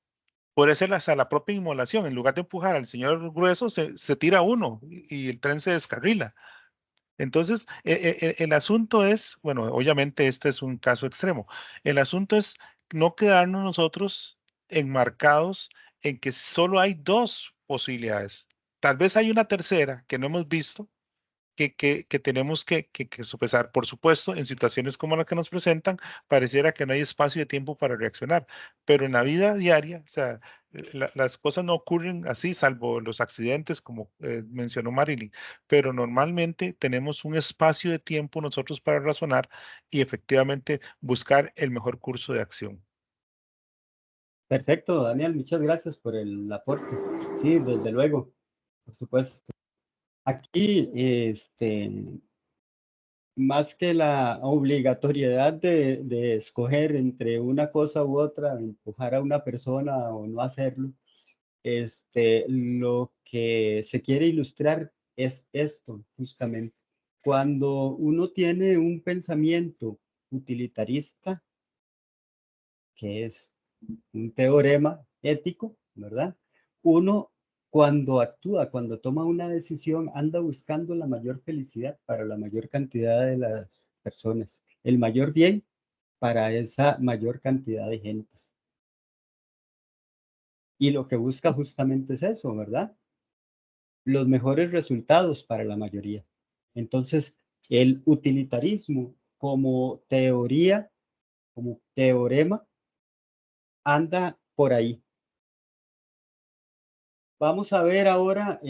puede ser hasta la propia inmolación. En lugar de empujar al señor grueso, se tira uno y el tren se descarrila. Entonces, el asunto es, bueno, obviamente este es un caso extremo. El asunto es no quedarnos nosotros enmarcados en que solo hay dos posibilidades. Tal vez hay una tercera que no hemos visto, que tenemos que sopesar. Por supuesto, en situaciones como la que nos presentan, pareciera que no hay espacio y tiempo para reaccionar, pero en la vida diaria, o sea, las cosas no ocurren así, salvo los accidentes, como mencionó Marilyn, pero normalmente tenemos un espacio de tiempo nosotros para razonar y efectivamente buscar el mejor curso de acción. Perfecto, Daniel, muchas gracias por el aporte. Sí, desde luego, por supuesto. Aquí, más que la obligatoriedad de escoger entre una cosa u otra, empujar a una persona o no hacerlo, lo que se quiere ilustrar es esto, justamente. Cuando uno tiene un pensamiento utilitarista, que es un teorema ético, ¿verdad? Uno, cuando actúa, cuando toma una decisión, anda buscando la mayor felicidad para la mayor cantidad de las personas, el mayor bien para esa mayor cantidad de gentes. Y lo que busca justamente es eso, ¿verdad? Los mejores resultados para la mayoría. Entonces, el utilitarismo como teoría, como teorema, anda por ahí. Vamos a ver ahora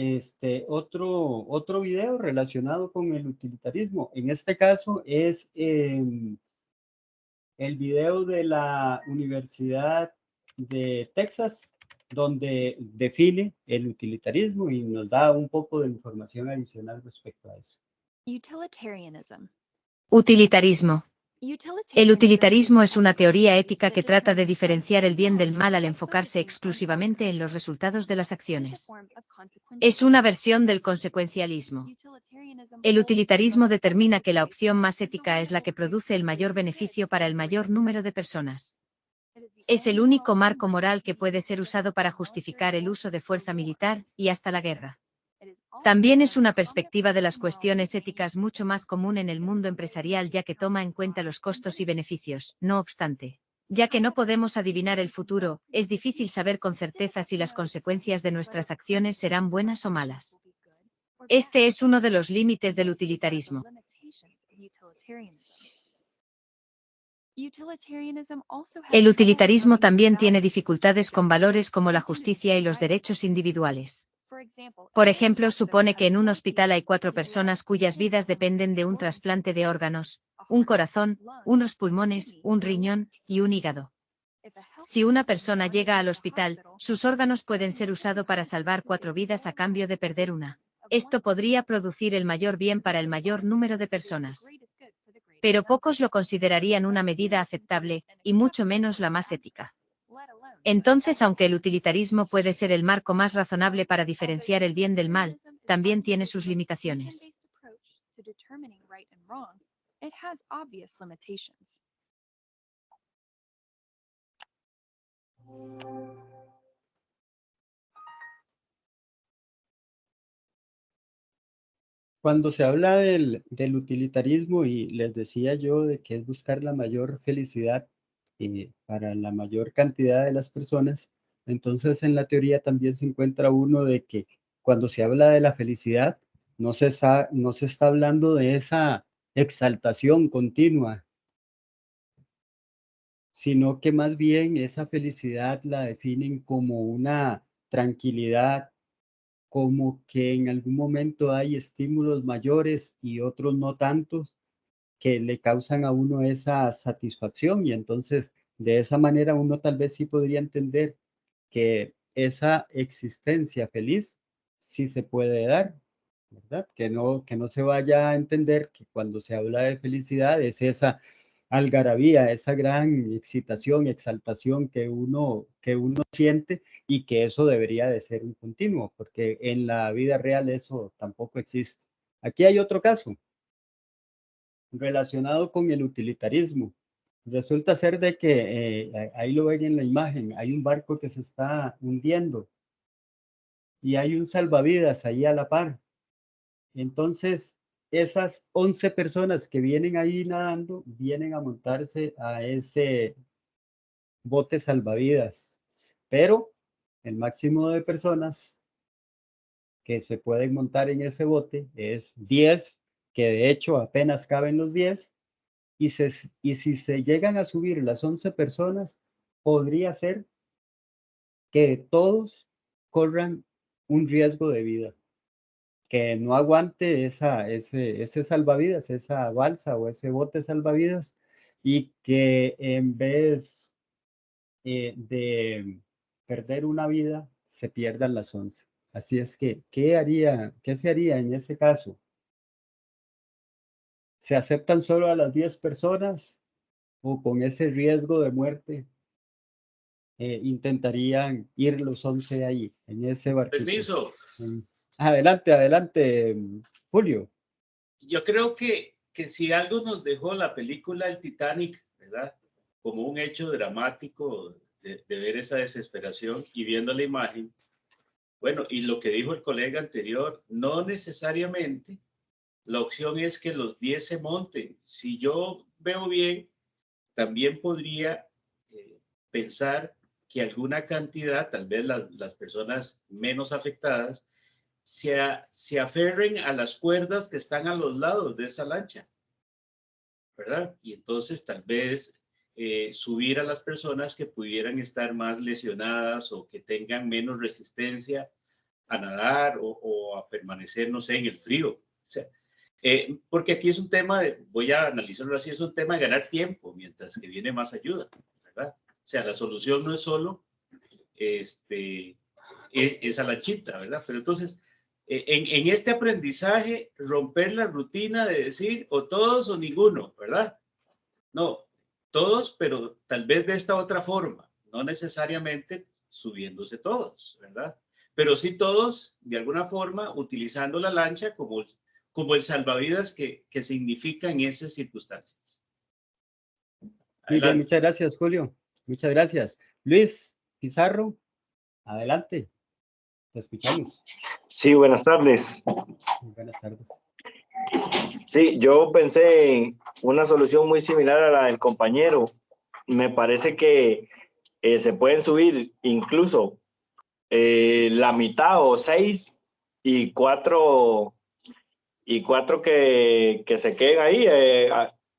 otro video relacionado con el utilitarismo. En este caso es el video de la Universidad de Texas, donde define el utilitarismo y nos da un poco de información adicional respecto a eso. Utilitarismo. El utilitarismo es una teoría ética que trata de diferenciar el bien del mal al enfocarse exclusivamente en los resultados de las acciones. Es una versión del consecuencialismo. El utilitarismo determina que la opción más ética es la que produce el mayor beneficio para el mayor número de personas. Es el único marco moral que puede ser usado para justificar el uso de fuerza militar y hasta la guerra. También es una perspectiva de las cuestiones éticas mucho más común en el mundo empresarial, ya que toma en cuenta los costos y beneficios. No obstante, ya que no podemos adivinar el futuro, es difícil saber con certeza si las consecuencias de nuestras acciones serán buenas o malas. Este es uno de los límites del utilitarismo. El utilitarismo también tiene dificultades con valores como la justicia y los derechos individuales. Por ejemplo, supone que en un hospital hay 4 personas cuyas vidas dependen de un trasplante de órganos, un corazón, unos pulmones, un riñón y un hígado. Si una persona llega al hospital, sus órganos pueden ser usados para salvar 4 vidas a cambio de perder una. Esto podría producir el mayor bien para el mayor número de personas. Pero pocos lo considerarían una medida aceptable, y mucho menos la más ética. Entonces, aunque el utilitarismo puede ser el marco más razonable para diferenciar el bien del mal, también tiene sus limitaciones. Cuando se habla del utilitarismo, y les decía yo de que es buscar la mayor felicidad para la mayor cantidad de las personas, entonces en la teoría también se encuentra uno de que cuando se habla de la felicidad, no se está hablando de esa exaltación continua, sino que más bien esa felicidad la definen como una tranquilidad, como que en algún momento hay estímulos mayores y otros no tantos que le causan a uno esa satisfacción, y entonces de esa manera uno tal vez sí podría entender que esa existencia feliz sí se puede dar, ¿verdad? Que no se vaya a entender que cuando se habla de felicidad es esa algarabía, esa gran excitación, exaltación que uno siente, y que eso debería de ser un continuo, porque en la vida real eso tampoco existe. Aquí hay otro caso relacionado con el utilitarismo. Resulta ser de que, ahí lo ven en la imagen, hay un barco que se está hundiendo y hay un salvavidas ahí a la par. Entonces, esas 11 personas que vienen ahí nadando, vienen a montarse a ese bote salvavidas, pero el máximo de personas que se pueden montar en ese bote es 10, que de hecho apenas caben los 10, y si se llegan a subir las 11 personas, podría ser que todos corran un riesgo de vida, que no aguante ese salvavidas, esa balsa o ese bote salvavidas, y que en vez de perder una vida, se pierdan las 11. Así es que, ¿qué se haría en ese caso? ¿Se aceptan solo a las 10 personas o con ese riesgo de muerte intentarían ir los 11 ahí, en ese barquito? Permiso. Adelante, Julio. Yo creo que si algo nos dejó la película El Titanic, ¿verdad? Como un hecho dramático de ver esa desesperación y viendo la imagen. Bueno, y lo que dijo el colega anterior, no necesariamente la opción es que los 10 se monten. Si yo veo bien, también podría pensar que alguna cantidad, tal vez las personas menos afectadas, se aferren a las cuerdas que están a los lados de esa lancha, ¿verdad? Y entonces tal vez subir a las personas que pudieran estar más lesionadas o que tengan menos resistencia a nadar o a permanecer, no sé, en el frío. O sea, porque aquí es un tema voy a analizarlo así, es un tema de ganar tiempo mientras que viene más ayuda, ¿verdad? O sea, la solución no es solo esa lanchita, ¿verdad? Pero entonces, en este aprendizaje, romper la rutina de decir o todos o ninguno, ¿verdad? No, todos, pero tal vez de esta otra forma, no necesariamente subiéndose todos, ¿verdad? Pero sí todos, de alguna forma, utilizando la lancha como el salvavidas que significa en esas circunstancias. Muy bien, muchas gracias, Julio. Muchas gracias. Luis Pizarro, adelante. Te escuchamos. Sí, buenas tardes. Buenas tardes. Sí, yo pensé en una solución muy similar a la del compañero. Me parece que se pueden subir incluso la mitad o 6 y cuatro que se queden ahí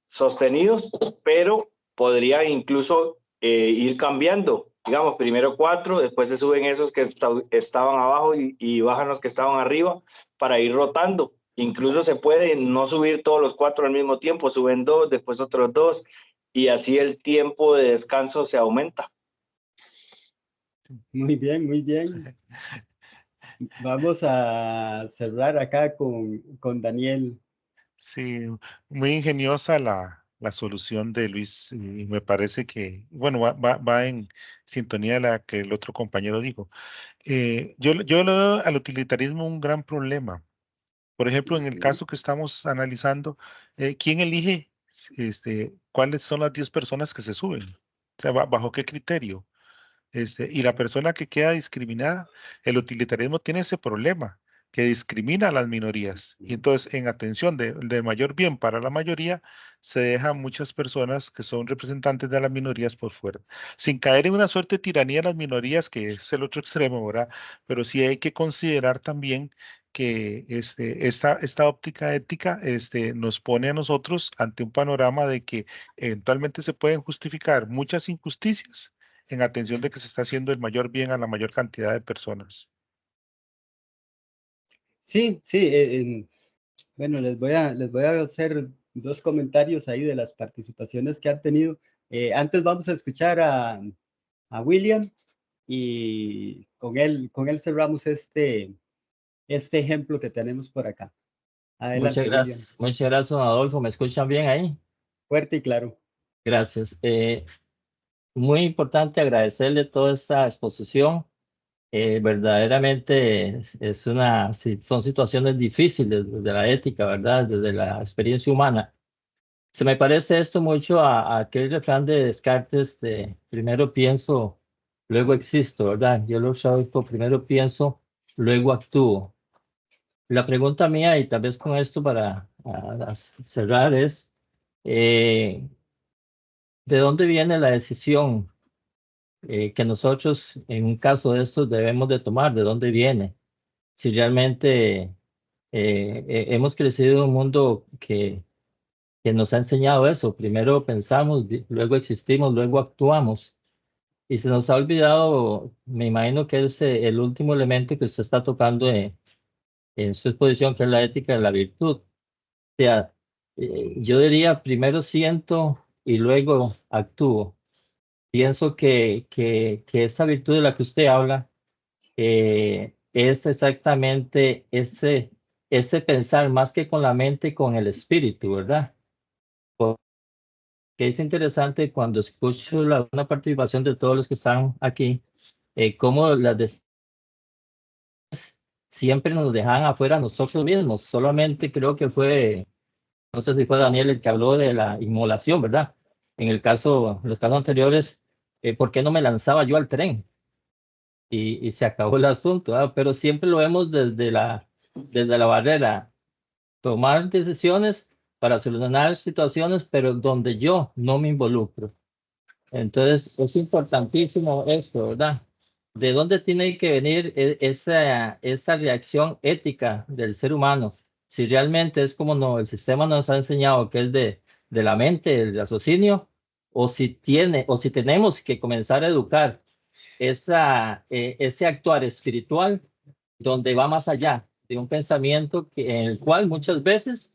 sostenidos, pero podría incluso ir cambiando. Digamos, primero 4, después se suben esos que estaban abajo y bajan los que estaban arriba para ir rotando. Incluso se puede no subir todos los 4 al mismo tiempo, suben 2, después otros 2 y así el tiempo de descanso se aumenta. Muy bien, muy bien. Vamos a cerrar acá con Daniel. Sí, muy ingeniosa la solución de Luis y me parece que, bueno, va en sintonía de la que el otro compañero dijo. Yo le veo al utilitarismo un gran problema. Por ejemplo, en el caso que estamos analizando, ¿quién elige cuáles son las 10 personas que se suben? O sea, ¿bajo qué criterio? Y la persona que queda discriminada, el utilitarismo tiene ese problema, que discrimina a las minorías. Y entonces, en atención de mayor bien para la mayoría, se dejan muchas personas que son representantes de las minorías por fuera, sin caer en una suerte de tiranía de las minorías, que es el otro extremo, ¿verdad? Pero sí hay que considerar también que esta óptica ética nos pone a nosotros ante un panorama de que eventualmente se pueden justificar muchas injusticias en atención de que se está haciendo el mayor bien a la mayor cantidad de personas. Sí, sí. Bueno, les voy a hacer 2 comentarios ahí de las participaciones que han tenido. Antes vamos a escuchar a William y con él cerramos este ejemplo que tenemos por acá. Adelante, William. Muchas gracias, Adolfo. ¿Me escuchan bien ahí? Fuerte y claro. Gracias. Muy importante agradecerle toda esta exposición. Verdaderamente son situaciones difíciles desde la ética, ¿verdad? Desde la experiencia humana. Se me parece esto mucho a aquel refrán de Descartes de primero pienso, luego existo, ¿verdad? Yo lo traduzco, primero pienso, luego actúo. La pregunta mía, y tal vez con esto para cerrar, es ¿de dónde viene la decisión que nosotros en un caso de estos debemos de tomar? ¿De dónde viene? si realmente hemos crecido en un mundo que nos ha enseñado eso. Primero pensamos, luego existimos, luego actuamos. Y se nos ha olvidado, me imagino que es el último elemento que usted está tocando en su exposición, que es la ética de la virtud. O sea, yo diría, primero siento y luego actúo. Pienso que esa virtud de la que usted habla es exactamente ese pensar más que con la mente, con el espíritu, ¿verdad? Porque es interesante cuando escucho una participación de todos los que están aquí, cómo las siempre nos dejan afuera nosotros mismos. Solamente creo que fue, no sé si fue Daniel el que habló de la inmolación, ¿verdad? En los casos anteriores, ¿por qué no me lanzaba yo al tren? Y se acabó el asunto, ¿verdad? Pero siempre lo vemos desde la barrera, tomar decisiones para solucionar situaciones, pero donde yo no me involucro. Entonces, es importantísimo esto, ¿verdad? ¿De dónde tiene que venir esa reacción ética del ser humano? Si realmente es como el sistema nos ha enseñado que es de la mente, el raciocinio, o si tenemos que comenzar a educar ese actuar espiritual donde va más allá de un pensamiento en el cual muchas veces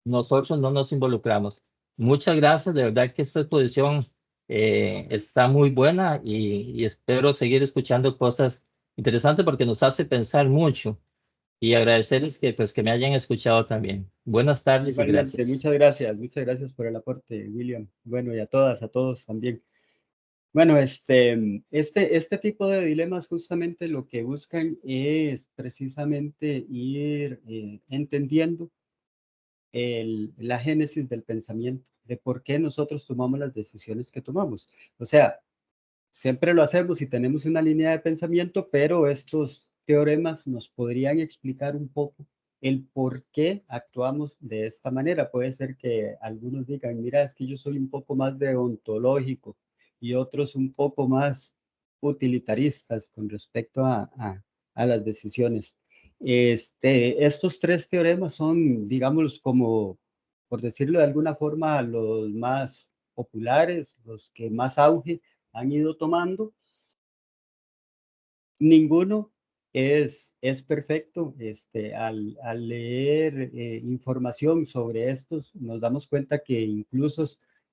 nosotros no nos involucramos. Muchas gracias, de verdad que esta exposición está muy buena y espero seguir escuchando cosas interesantes porque nos hace pensar mucho y agradecerles que me hayan escuchado también. Buenas tardes y Igualmente, gracias. muchas gracias por el aporte, William. Bueno, y a todos también. Bueno, este tipo de dilemas justamente lo que buscan es precisamente ir entendiendo la génesis del pensamiento, de por qué nosotros tomamos las decisiones que tomamos. O sea, siempre lo hacemos y tenemos una línea de pensamiento, pero estos teoremas nos podrían explicar un poco el por qué actuamos de esta manera. Puede ser que algunos digan, mira, es que yo soy un poco más deontológico y otros un poco más utilitaristas con respecto a las decisiones. Estos tres teoremas son, digamos, como, por decirlo de alguna forma, los más populares, los que más auge han ido tomando. Ninguno es perfecto. Al leer información sobre estos, nos damos cuenta que incluso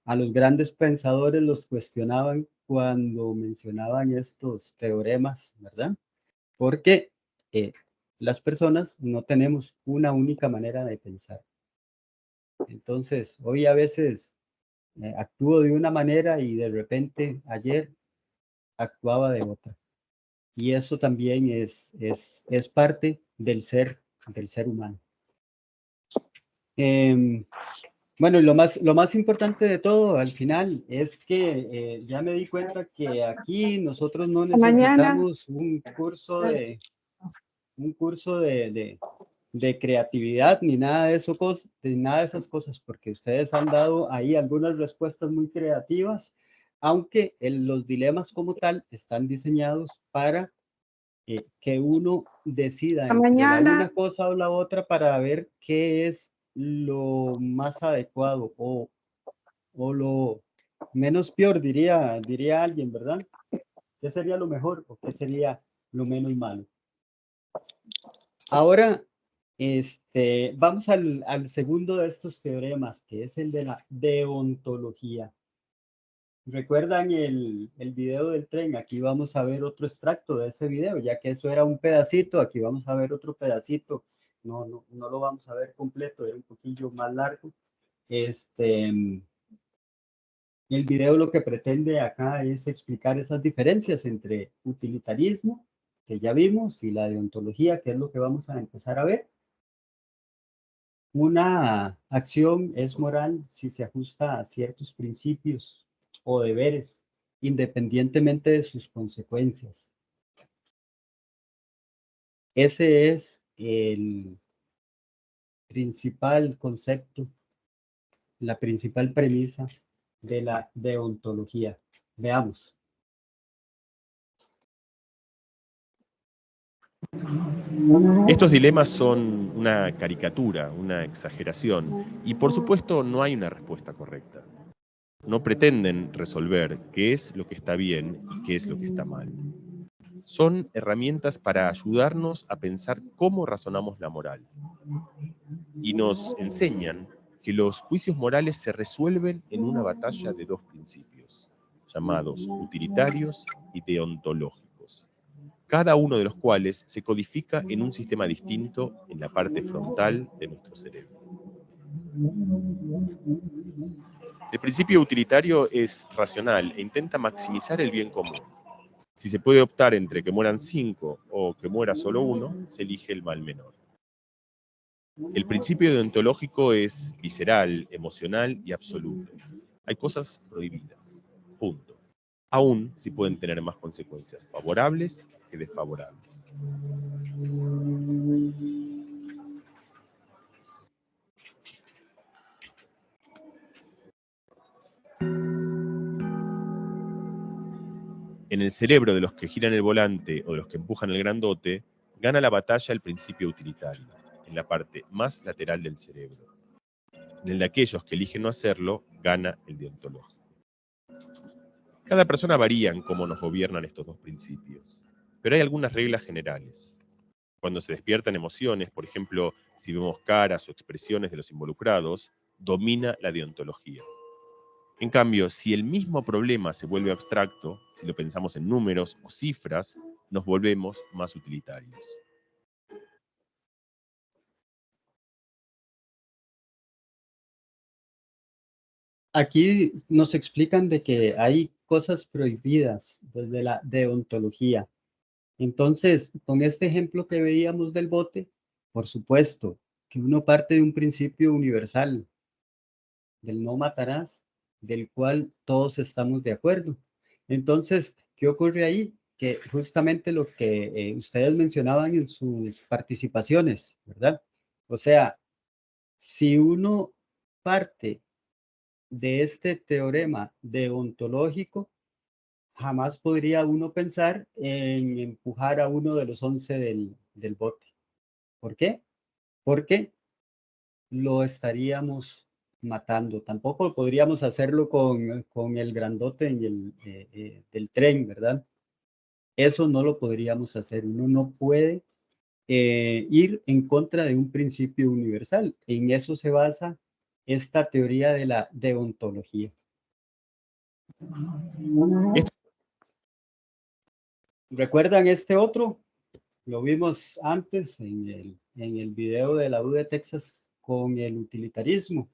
a los grandes pensadores los cuestionaban cuando mencionaban estos teoremas, ¿verdad? Porque las personas no tenemos una única manera de pensar. Entonces, hoy a veces actúo de una manera y de repente ayer actuaba de otra. Y eso también es parte del ser humano. Bueno, y lo más importante de todo al final es que ya me di cuenta que aquí nosotros no necesitamos un curso de creatividad ni nada de eso, de nada de esas cosas, porque ustedes han dado ahí algunas respuestas muy creativas, aunque los dilemas como tal están diseñados para que uno decida entre una cosa o la otra para ver qué es lo más adecuado o lo menos peor, diría alguien, ¿verdad? ¿Qué sería lo mejor o qué sería lo menos malo? Ahora, vamos al segundo de estos teoremas, que es el de la deontología. ¿Recuerdan el video del tren? Aquí vamos a ver otro extracto de ese video, ya que eso era un pedacito, aquí vamos a ver otro pedacito. No lo vamos a ver completo, era un poquillo más largo. El video lo que pretende acá es explicar esas diferencias entre utilitarismo, que ya vimos, y la deontología, que es lo que vamos a empezar a ver. Una acción es moral si se ajusta a ciertos principios o deberes, independientemente de sus consecuencias. Ese es el principal concepto, la principal premisa de la deontología. Veamos. Estos dilemas son una caricatura, una exageración, y por supuesto no hay una respuesta correcta. No pretenden resolver qué es lo que está bien y qué es lo que está mal. Son herramientas para ayudarnos a pensar cómo razonamos la moral. Y nos enseñan que los juicios morales se resuelven en una batalla de dos principios, llamados utilitarios y deontológicos, cada uno de los cuales se codifica en un sistema distinto en la parte frontal de nuestro cerebro. El principio utilitario es racional e intenta maximizar el bien común. Si se puede optar entre que mueran 5 o que muera solo uno, se elige el mal menor. El principio deontológico es visceral, emocional y absoluto. Hay cosas prohibidas. Punto. Aún si pueden tener más consecuencias favorables que desfavorables. En el cerebro de los que giran el volante o de los que empujan el grandote, gana la batalla el principio utilitario, en la parte más lateral del cerebro. En el de aquellos que eligen no hacerlo, gana el deontológico. Cada persona varía en cómo nos gobiernan estos dos principios, pero hay algunas reglas generales. Cuando se despiertan emociones, por ejemplo, si vemos caras o expresiones de los involucrados, domina la deontología. En cambio, si el mismo problema se vuelve abstracto, si lo pensamos en números o cifras, nos volvemos más utilitarios. Aquí nos explican de que hay cosas prohibidas desde la deontología. Entonces, con este ejemplo que veíamos del bote, por supuesto que uno parte de un principio universal, del no matarás, del cual todos estamos de acuerdo. Entonces, ¿qué ocurre ahí? Que justamente lo que ustedes mencionaban en sus participaciones, ¿verdad? O sea, si uno parte de este teorema deontológico, jamás podría uno pensar en empujar a uno de los 11 del bote. ¿Por qué? Porque lo estaríamos matando. Tampoco podríamos hacerlo con el grandote en del tren, ¿verdad? Eso no lo podríamos hacer. Uno no puede ir en contra de un principio universal. En eso se basa esta teoría de la deontología. ¿Recuerdan este otro? Lo vimos antes en el video de la U de Texas con el utilitarismo,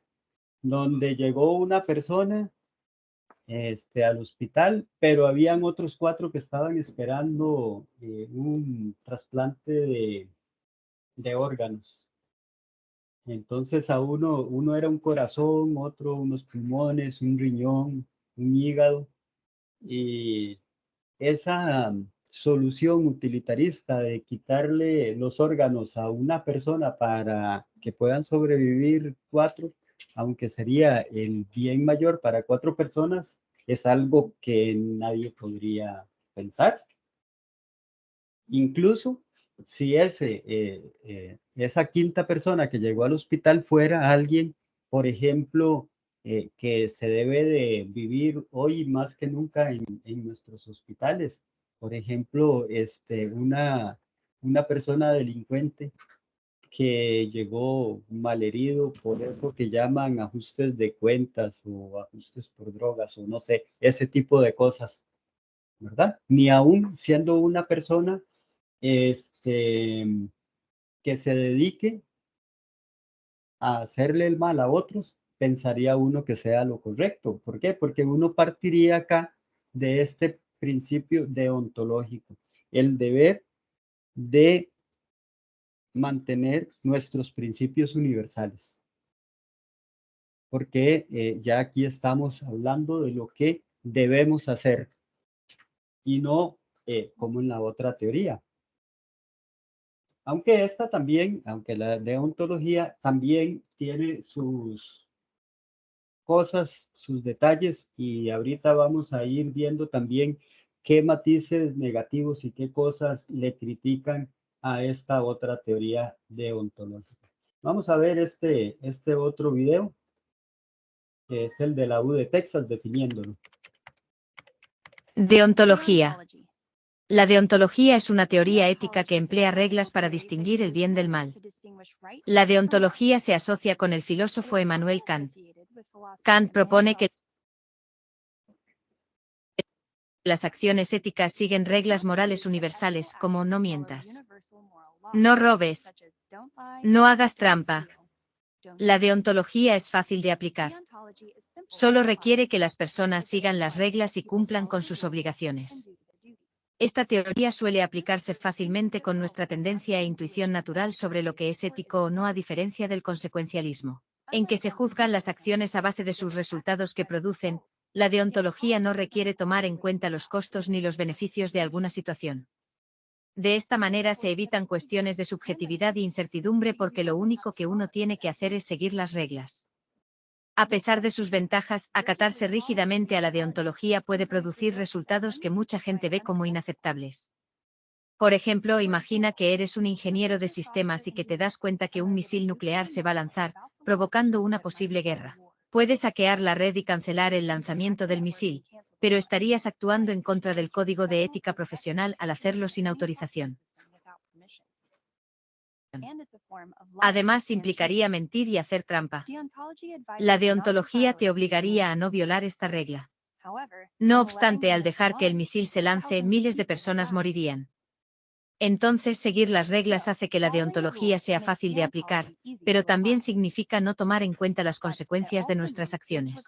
donde llegó una persona al hospital, pero habían otros 4 que estaban esperando un trasplante de órganos. Entonces a uno era un corazón, otro unos pulmones, un riñón, un hígado, y esa solución utilitarista de quitarle los órganos a una persona para que puedan sobrevivir 4, aunque sería el bien mayor para 4 personas, es algo que nadie podría pensar. Incluso si esa quinta persona que llegó al hospital fuera alguien, por ejemplo, que se debe de vivir hoy más que nunca en nuestros hospitales. Por ejemplo, una persona delincuente que llegó malherido por eso que llaman ajustes de cuentas o ajustes por drogas o no sé, ese tipo de cosas, ¿verdad? Ni aún siendo una persona que se dedique a hacerle el mal a otros, pensaría uno que sea lo correcto. ¿Por qué? Porque uno partiría acá de este principio deontológico, el deber de mantener nuestros principios universales. Porque ya aquí estamos hablando de lo que debemos hacer y no como en la otra teoría. Aunque esta también, aunque la deontología también tiene sus cosas, sus detalles, y ahorita vamos a ir viendo también qué matices negativos y qué cosas le critican a esta otra teoría deontológica. Vamos a ver este otro video, que es el de la U de Texas, definiéndolo. Deontología. La deontología es una teoría ética que emplea reglas para distinguir el bien del mal. La deontología se asocia con el filósofo Emmanuel Kant. Kant propone que las acciones éticas siguen reglas morales universales como no mientas, no robes, no hagas trampa. La deontología es fácil de aplicar. Solo requiere que las personas sigan las reglas y cumplan con sus obligaciones. Esta teoría suele aplicarse fácilmente con nuestra tendencia e intuición natural sobre lo que es ético o no, a diferencia del consecuencialismo, en que se juzgan las acciones a base de sus resultados que producen. La deontología no requiere tomar en cuenta los costos ni los beneficios de alguna situación. De esta manera se evitan cuestiones de subjetividad e incertidumbre, porque lo único que uno tiene que hacer es seguir las reglas. A pesar de sus ventajas, acatarse rígidamente a la deontología puede producir resultados que mucha gente ve como inaceptables. Por ejemplo, imagina que eres un ingeniero de sistemas y que te das cuenta que un misil nuclear se va a lanzar, provocando una posible guerra. Puedes hackear la red y cancelar el lanzamiento del misil, pero estarías actuando en contra del código de ética profesional al hacerlo sin autorización. Además, implicaría mentir y hacer trampa. La deontología te obligaría a no violar esta regla. No obstante, al dejar que el misil se lance, miles de personas morirían. Entonces, seguir las reglas hace que la deontología sea fácil de aplicar, pero también significa no tomar en cuenta las consecuencias de nuestras acciones.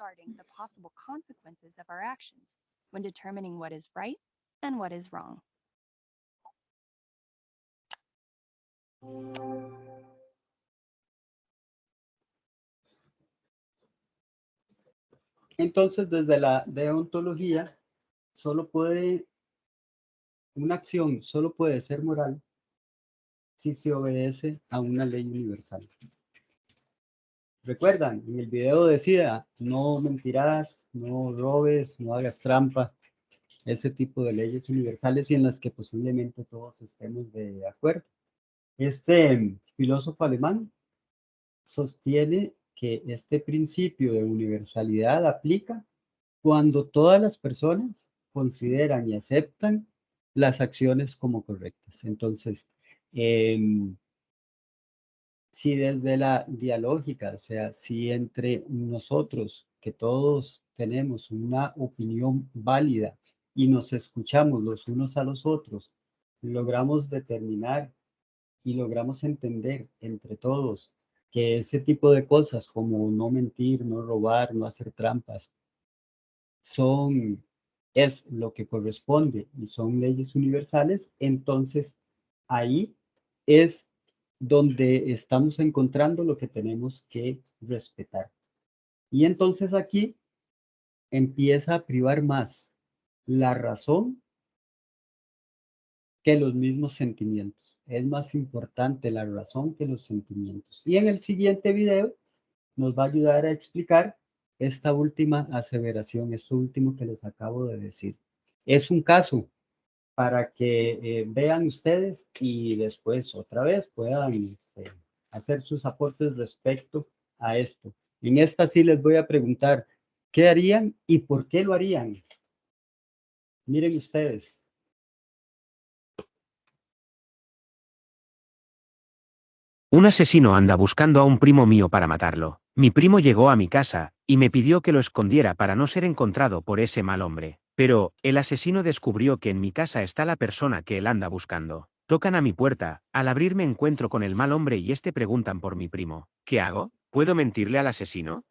Entonces, desde la deontología, una acción solo puede ser moral si se obedece a una ley universal. Recuerdan, en el video decía, no mentirás, no robes, no hagas trampa, ese tipo de leyes universales y en las que posiblemente todos estemos de acuerdo. Este filósofo alemán sostiene que este principio de universalidad aplica cuando todas las personas consideran y aceptan las acciones como correctas. Entonces, si desde la dialógica, o sea, si entre nosotros, que todos tenemos una opinión válida y nos escuchamos los unos a los otros, logramos determinar y logramos entender entre todos que ese tipo de cosas como no mentir, no robar, no hacer trampas, es lo que corresponde y son leyes universales, entonces ahí es donde estamos encontrando lo que tenemos que respetar. Y entonces aquí empieza a privar más la razón que los mismos sentimientos. Es más importante la razón que los sentimientos. Y en el siguiente video nos va a ayudar a explicar esta última aseveración, esto último que les acabo de decir. Es un caso para que vean ustedes y después otra vez puedan hacer sus aportes respecto a esto. En esta sí les voy a preguntar, ¿qué harían y por qué lo harían? Miren ustedes. Un asesino anda buscando a un primo mío para matarlo. Mi primo llegó a mi casa y me pidió que lo escondiera para no ser encontrado por ese mal hombre. Pero el asesino descubrió que en mi casa está la persona que él anda buscando. Tocan a mi puerta. Al abrir me encuentro con el mal hombre y preguntan por mi primo. ¿Qué hago? ¿Puedo mentirle al asesino?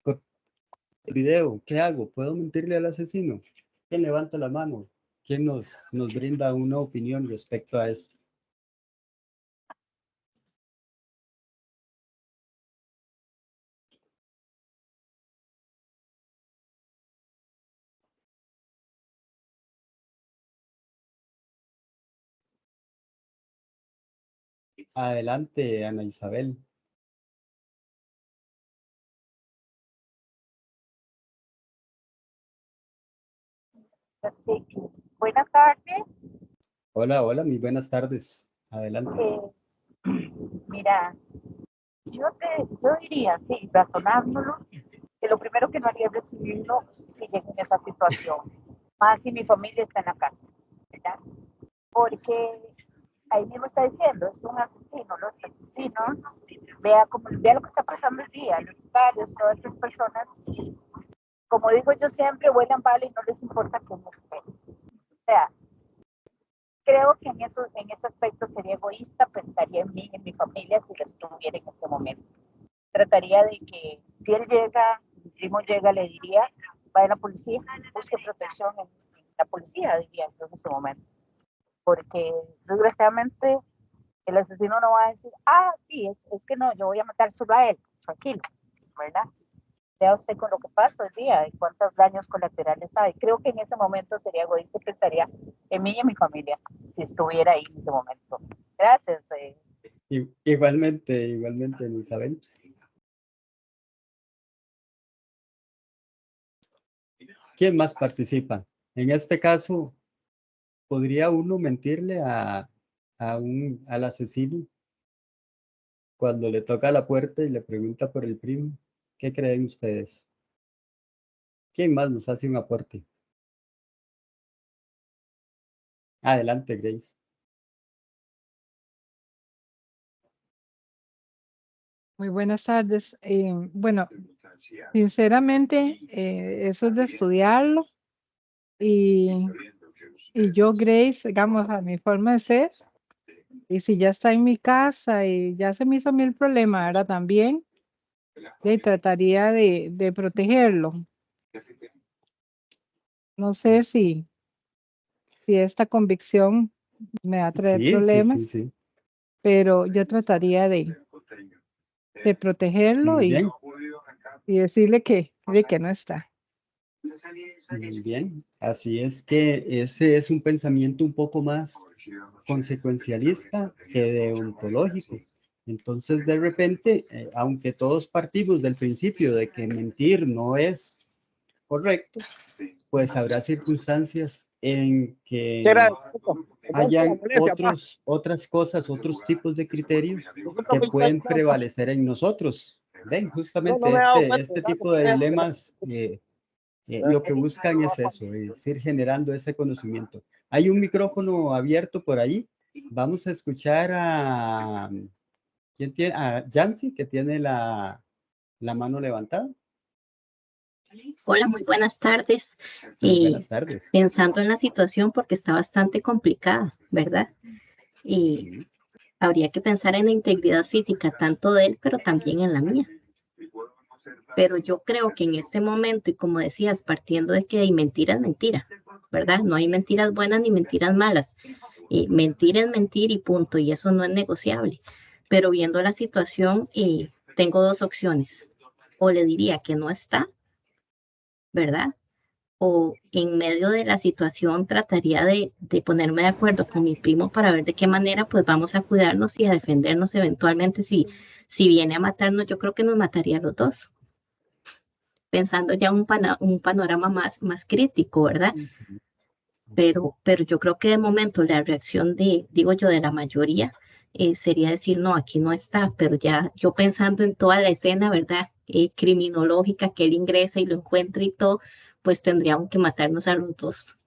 El video, ¿qué hago? ¿Puedo mentirle al asesino? ¿Quién levanta la mano? ¿Quién nos brinda una opinión respecto a esto? Adelante, Ana Isabel. Buenas tardes. Hola, hola, muy buenas tardes. Adelante. Mira, yo diría, sí, razonándolo, que lo primero que no haría es recibirlo si llego en esa situación, más si mi familia está en la casa, ¿verdad? Porque ahí mismo está diciendo, es un asesino, los asesinos, vea lo que está pasando el día, los sicarios, todas estas personas, como digo yo siempre, vuelan bala y no les importa cómo esté. O sea, creo que en ese aspecto sería egoísta, pensaría en mí, en mi familia, si les estuviera en este momento. Trataría de que si él llega, si mi primo llega, le diría, vaya a la policía, busque protección en la policía, diría yo en ese momento. Porque desgraciadamente el asesino no va a decir, sí, es que no, yo voy a matar solo a él, tranquilo, ¿verdad? Vea usted con lo que pasa hoy día y cuántos daños colaterales hay. Creo que en ese momento sería egoísta y pensaría en mí y en mi familia, si estuviera ahí en ese momento. Gracias. Igualmente, Isabel. ¿Quién más participa? En este caso, ¿podría uno mentirle al asesino cuando le toca la puerta y le pregunta por el primo? ¿Qué creen ustedes? ¿Quién más nos hace un aporte? Adelante, Grace. Muy buenas tardes. Bueno, sinceramente, eso es de estudiarlo y yo, Grace, digamos, a mi forma de ser, y si ya está en mi casa y ya se me hizo a mí el problema, ahora también, trataría de protegerlo. No sé si esta convicción me va a traer problemas, Sí. pero yo trataría de protegerlo Muy bien. y decirle que no está. Muy bien. Así es que ese es un pensamiento un poco más consecuencialista que deontológico. Entonces, de repente, aunque todos partimos del principio de que mentir no es correcto, pues habrá circunstancias en que hayan otras cosas, otros tipos de criterios que pueden prevalecer en nosotros. Ven, justamente este tipo de dilemas lo que buscan es eso, es ir generando ese conocimiento. Hay un micrófono abierto por ahí. Vamos a escuchar ¿quién tiene? A Yancy, que tiene la mano levantada. Hola, muy buenas tardes. Muy buenas tardes. Pensando en la situación porque está bastante complicada, ¿verdad? Y habría que pensar en la integridad física tanto de él, pero también en la mía. Pero yo creo que en este momento, y como decías, partiendo de que hay mentira es mentira, ¿verdad? No hay mentiras buenas ni mentiras malas. Mentir es mentir y punto, y eso no es negociable. Pero viendo la situación, tengo dos opciones. O le diría que no está, ¿verdad? O en medio de la situación trataría de ponerme de acuerdo con mi primo para ver de qué manera pues vamos a cuidarnos y a defendernos eventualmente si viene a matarnos, yo creo que nos mataría a los dos. Pensando ya un panorama más crítico, ¿verdad? Pero yo creo que de momento la reacción digo yo, de la mayoría sería decir, no, aquí no está, pero ya yo pensando en toda la escena, ¿verdad? Criminológica, que él ingresa y lo encuentra y todo, pues tendríamos que matarnos a los dos.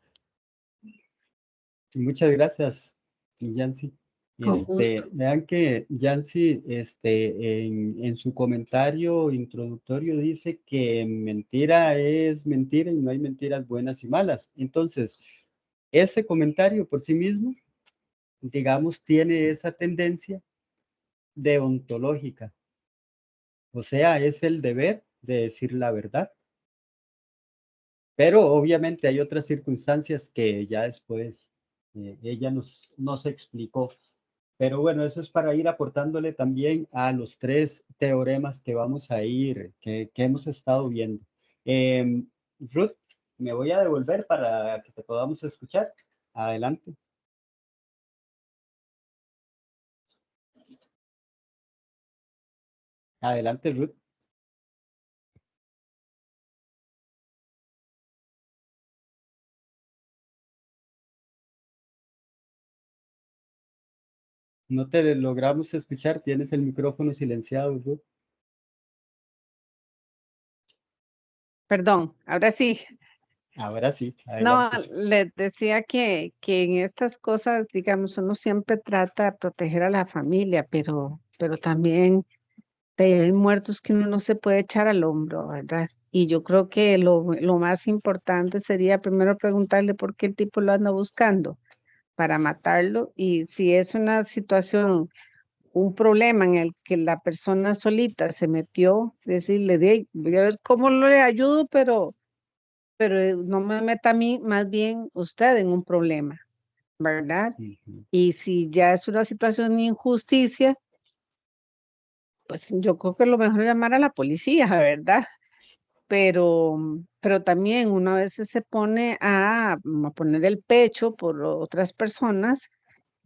Muchas gracias, Yancy. Con gusto. Vean que Yancy, en su comentario introductorio dice que mentira es mentira y no hay mentiras buenas y malas. Entonces, ese comentario por sí mismo, digamos, tiene esa tendencia deontológica. O sea, es el deber de decir la verdad. Pero obviamente hay otras circunstancias que ya después ella nos explicó. Pero bueno, eso es para ir aportándole también a los tres teoremas que vamos a ir, que hemos estado viendo. Ruth, me voy a devolver para que te podamos escuchar. Adelante. Adelante, Ruth. No te logramos escuchar, tienes el micrófono silenciado, Ruth. Perdón, ahora sí. Ahora sí, No, adelante. les decía que en estas cosas, digamos, uno siempre trata de proteger a la familia, pero también hay muertos que uno no se puede echar al hombro, ¿verdad? Y yo creo que lo más importante sería primero preguntarle por qué el tipo lo anda buscando para matarlo, y si es una situación, un problema en el que la persona solita se metió, decirle, voy a ver cómo le ayudo, pero no me meta a mí, más bien usted en un problema, ¿verdad? Y si ya es una situación de injusticia, pues yo creo que lo mejor es llamar a la policía, ¿verdad? Pero también uno a veces se pone a poner el pecho por otras personas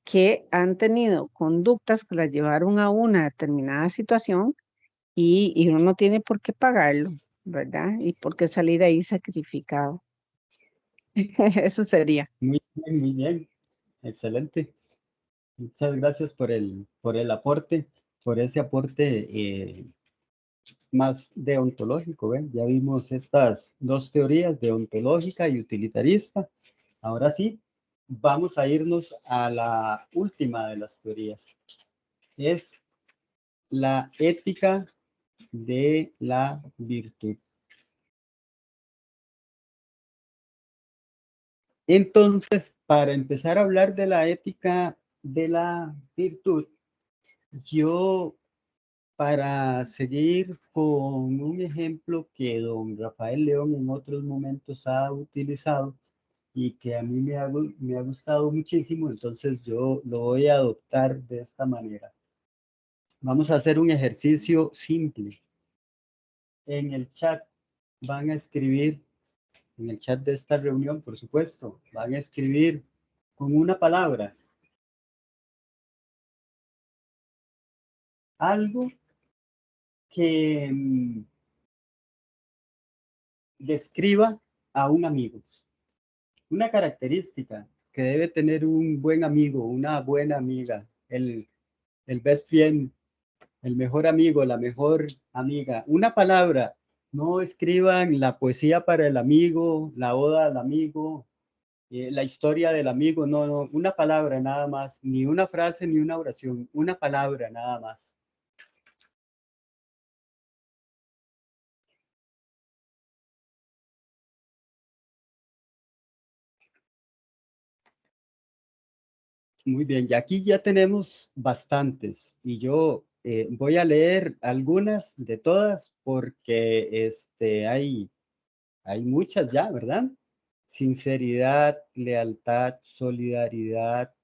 que han tenido conductas que las llevaron a una determinada situación, y uno no tiene por qué pagarlo, ¿verdad? Y por qué salir ahí sacrificado. Eso sería. Muy bien, muy bien. Excelente. Muchas gracias por el aporte, por ese aporte más deontológico. ¿Ven? Ya vimos estas dos teorías, deontológica y utilitarista. Ahora sí, vamos a irnos a la última de las teorías. Es la ética de la virtud. Entonces, para empezar a hablar de la ética de la virtud, yo, para seguir con un ejemplo que don Rafael León en otros momentos ha utilizado y que a mí me ha gustado muchísimo, entonces yo lo voy a adoptar de esta manera. Vamos a hacer un ejercicio simple. En el chat van a escribir, en el chat de esta reunión, por supuesto, van a escribir con una palabra algo que describa a un amigo. Una característica que debe tener un buen amigo, una buena amiga, el best friend, el mejor amigo, la mejor amiga. Una palabra, no escriban la poesía para el amigo, la oda al amigo, la historia del amigo, no, no, una palabra nada más, ni una frase ni una oración, una palabra nada más. Muy bien, y aquí ya tenemos bastantes y yo voy a leer algunas de todas porque hay muchas ya, ¿verdad? Sinceridad, lealtad, solidaridad,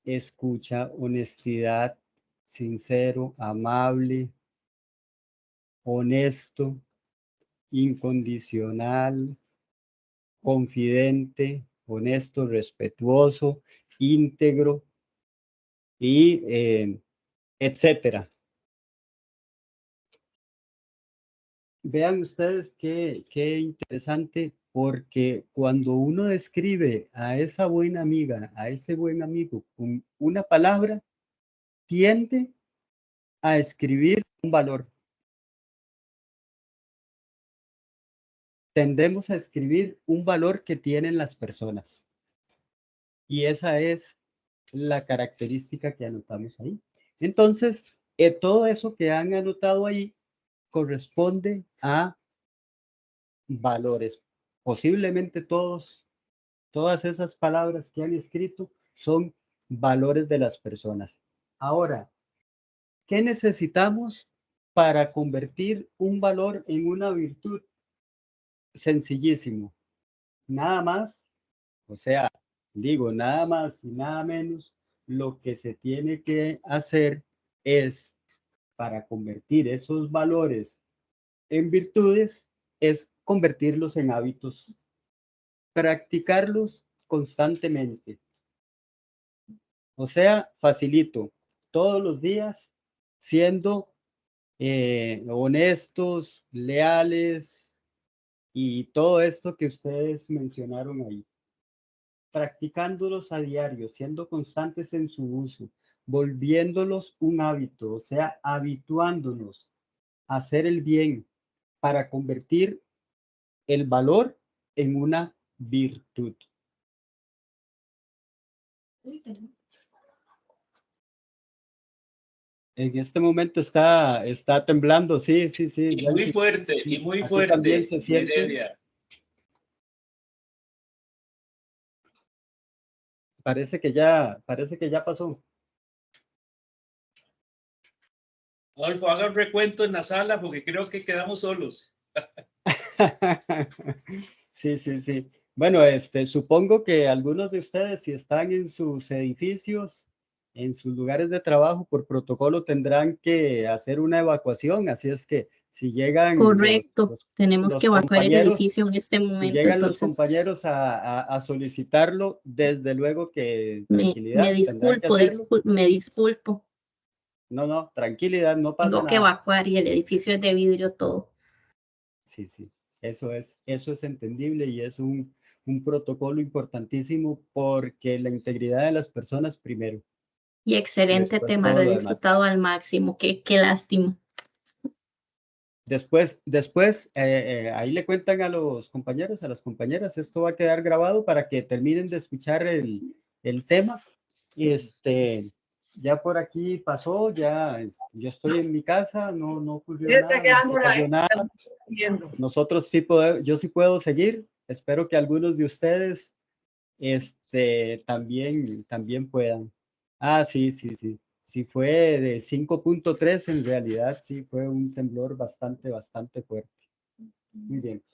escucha, honestidad, sincero, amable, honesto, incondicional, confidente, honesto, respetuoso, íntegro y etcétera. Vean ustedes qué interesante, porque cuando uno describe a esa buena amiga, a ese buen amigo con una palabra, tiende a escribir un valor. Tendemos a escribir un valor que tienen las personas. Y esa es la característica que anotamos ahí. Entonces, todo eso que han anotado ahí corresponde a valores. Posiblemente todas esas palabras que han escrito son valores de las personas. Ahora, ¿qué necesitamos para convertir un valor en una virtud? Sencillísimo. Nada más, o sea, digo, nada más y nada menos, lo que se tiene que hacer es, para convertir esos valores en virtudes, es convertirlos en hábitos, practicarlos constantemente. O sea, facilito, todos los días siendo honestos, leales y todo esto que ustedes mencionaron ahí. practicándolos a diario, siendo constantes en su uso, volviéndolos un hábito, o sea, habituándonos a hacer el bien para convertir el valor en una virtud. En este momento está temblando, sí. Y muy fuerte, y muy Aquí fuerte. también se siente. Valeria. Parece que ya pasó. Adolfo, haga un recuento en la sala porque creo que quedamos solos. Sí. Bueno, supongo que algunos de ustedes, si están en sus edificios, en sus lugares de trabajo, por protocolo tendrán que hacer una evacuación. Así es que si llegan Correcto, tenemos los que evacuar el compañeros, edificio en este si momento, llegan los entonces compañeros a solicitarlo, desde luego que me tranquilidad, tendrán que disculpo, hacerlo. me disculpo. No, tranquilidad, no pasa Tengo que nada. evacuar y el edificio es de vidrio todo. Sí, eso es entendible y es un protocolo importantísimo porque la integridad de las personas primero. Y excelente Después tema, todo lo he lo demás. disfrutado al máximo, qué lástima. Después ahí le cuentan a los compañeros, a las compañeras, esto va a quedar grabado para que terminen de escuchar el tema. Ya por aquí pasó, yo estoy en mi casa, no ocurrió nada, no se cayó nada. Nosotros sí podemos, yo sí puedo seguir. Espero que algunos de ustedes también puedan. Sí. Sí fue de 5.3, en realidad sí fue un temblor bastante fuerte. Muy bien.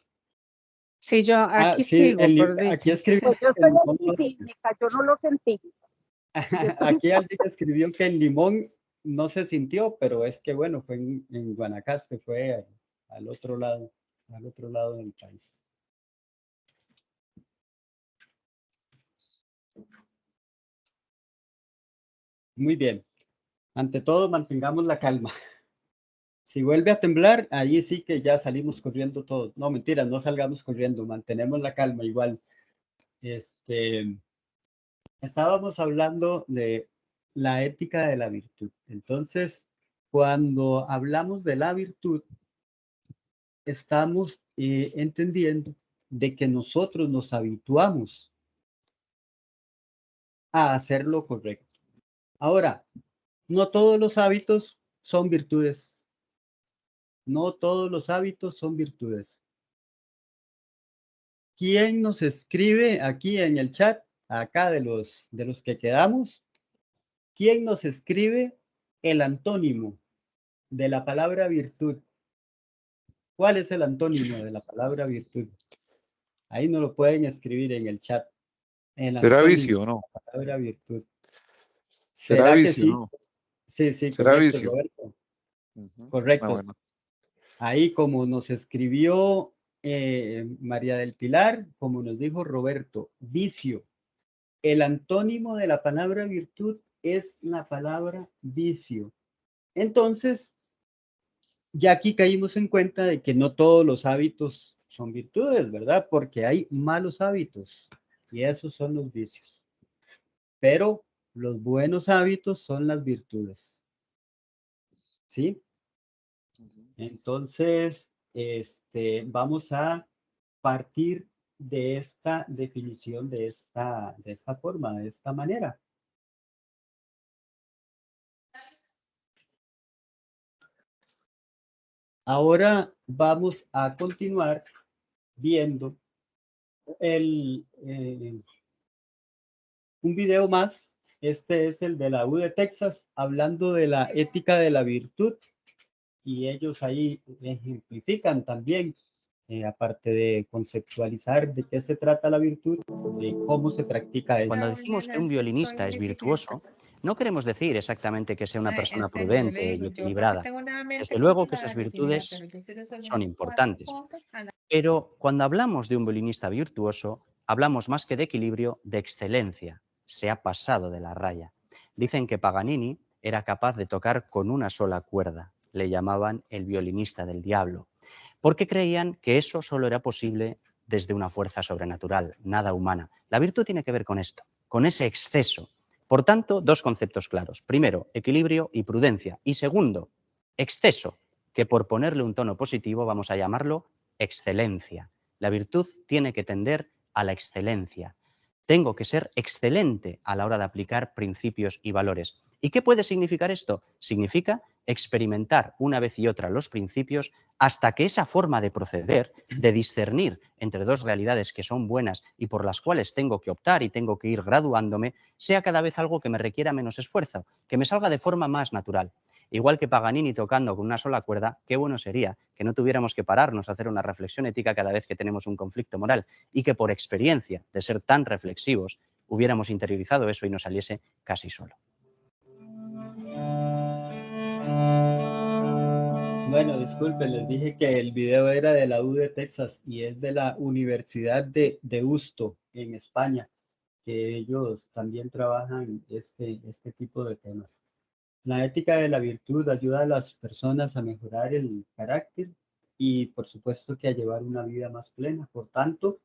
Sí, yo aquí sí, sigo, por dicha. aquí escribió. Pues yo soy antisísmica, yo no lo sentí. Aquí alguien escribió que en Limón no se sintió, pero es que bueno, fue en Guanacaste, fue al otro lado del país. Muy bien. Ante todo, mantengamos la calma. Si vuelve a temblar, ahí sí que ya salimos corriendo todos. No, mentira, no salgamos corriendo, mantenemos la calma igual. Estábamos hablando de la ética de la virtud. Entonces, cuando hablamos de la virtud, estamos entendiendo de que nosotros nos habituamos a hacer lo correcto. Ahora, no todos los hábitos son virtudes. No todos los hábitos son virtudes. ¿Quién nos escribe aquí en el chat, acá de los que quedamos? ¿Quién nos escribe el antónimo de la palabra virtud? ¿Cuál es el antónimo de la palabra virtud? Ahí nos lo pueden escribir en el chat. ¿Será vicio o no? La palabra virtud. ¿Será que vicio, sí? no? Sí, ¿Será correcto, vicio? Roberto. Correcto. Bueno. Ahí, como nos escribió María del Pilar, como nos dijo Roberto, vicio. El antónimo de la palabra virtud es la palabra vicio. Entonces, ya aquí caímos en cuenta de que no todos los hábitos son virtudes, ¿verdad? Porque hay malos hábitos y esos son los vicios. Pero los buenos hábitos son las virtudes. ¿Sí? Entonces, vamos a partir de esta definición, de esta forma, de esta manera. Ahora vamos a continuar viendo un video más. Este es el de la U de Texas, hablando de la ética de la virtud. Y ellos ahí ejemplifican también, aparte de conceptualizar de qué se trata la virtud, de cómo se practica eso. Cuando decimos que un violinista es virtuoso, no queremos decir exactamente que sea una persona prudente y equilibrada. Desde luego que esas virtudes son importantes. Pero cuando hablamos de un violinista virtuoso, hablamos más que de equilibrio, de excelencia. Se ha pasado de la raya. Dicen que Paganini era capaz de tocar con una sola cuerda. Le llamaban el violinista del diablo, porque creían que eso solo era posible desde una fuerza sobrenatural, nada humana. La virtud tiene que ver con esto, con ese exceso. Por tanto, dos conceptos claros. Primero, equilibrio y prudencia. Y segundo, exceso, que por ponerle un tono positivo vamos a llamarlo excelencia. La virtud tiene que tender a la excelencia. Tengo que ser excelente a la hora de aplicar principios y valores. ¿Y qué puede significar esto? Significa experimentar una vez y otra los principios hasta que esa forma de proceder, de discernir entre dos realidades que son buenas y por las cuales tengo que optar y tengo que ir graduándome, sea cada vez algo que me requiera menos esfuerzo, que me salga de forma más natural. Igual que Paganini tocando con una sola cuerda, qué bueno sería que no tuviéramos que pararnos a hacer una reflexión ética cada vez que tenemos un conflicto moral y que por experiencia de ser tan reflexivos hubiéramos interiorizado eso y nos saliese casi solo. Bueno, disculpen, les dije que el video era de la U de Texas y es de la Universidad de Deusto en España, que ellos también trabajan este tipo de temas. La ética de la virtud ayuda a las personas a mejorar el carácter y por supuesto que a llevar una vida más plena. Por tanto,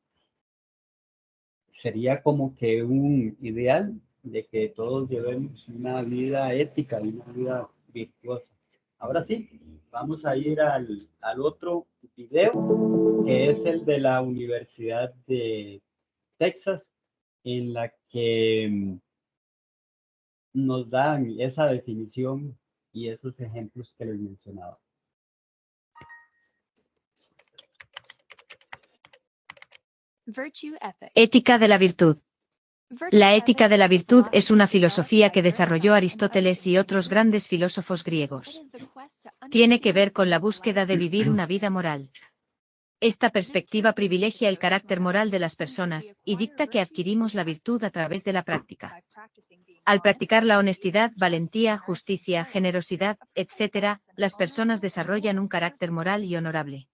sería como que un ideal de que todos llevemos una vida ética y una vida virtuosa. Ahora sí, vamos a ir al otro video, que es el de la Universidad de Texas, en la que nos dan esa definición y esos ejemplos que les mencionaba. Ética de la virtud. La ética de la virtud es una filosofía que desarrolló Aristóteles y otros grandes filósofos griegos. Tiene que ver con la búsqueda de vivir una vida moral. Esta perspectiva privilegia el carácter moral de las personas y dicta que adquirimos la virtud a través de la práctica. Al practicar la honestidad, valentía, justicia, generosidad, etc., las personas desarrollan un carácter moral y honorable.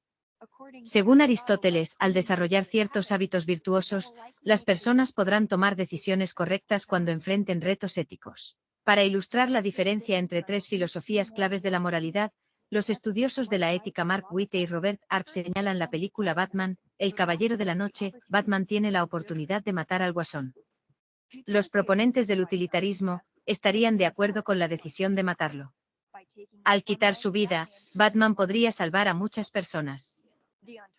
Según Aristóteles, al desarrollar ciertos hábitos virtuosos, las personas podrán tomar decisiones correctas cuando enfrenten retos éticos. Para ilustrar la diferencia entre tres filosofías claves de la moralidad, los estudiosos de la ética Mark Witte y Robert Arp señalan la película Batman, El Caballero de la Noche. Batman tiene la oportunidad de matar al Guasón. Los proponentes del utilitarismo estarían de acuerdo con la decisión de matarlo. Al quitar su vida, Batman podría salvar a muchas personas.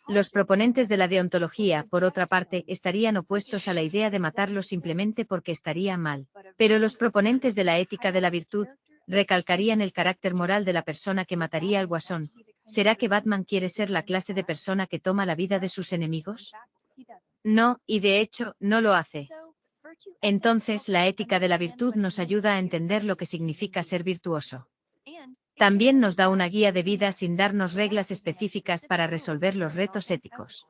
Los proponentes de la deontología, por otra parte, estarían opuestos a la idea de matarlo simplemente porque estaría mal. Pero los proponentes de la ética de la virtud recalcarían el carácter moral de la persona que mataría al Guasón. ¿Será que Batman quiere ser la clase de persona que toma la vida de sus enemigos? No, y de hecho, no lo hace. Entonces, la ética de la virtud nos ayuda a entender lo que significa ser virtuoso. También nos da una guía de vida sin darnos reglas específicas para resolver los retos éticos.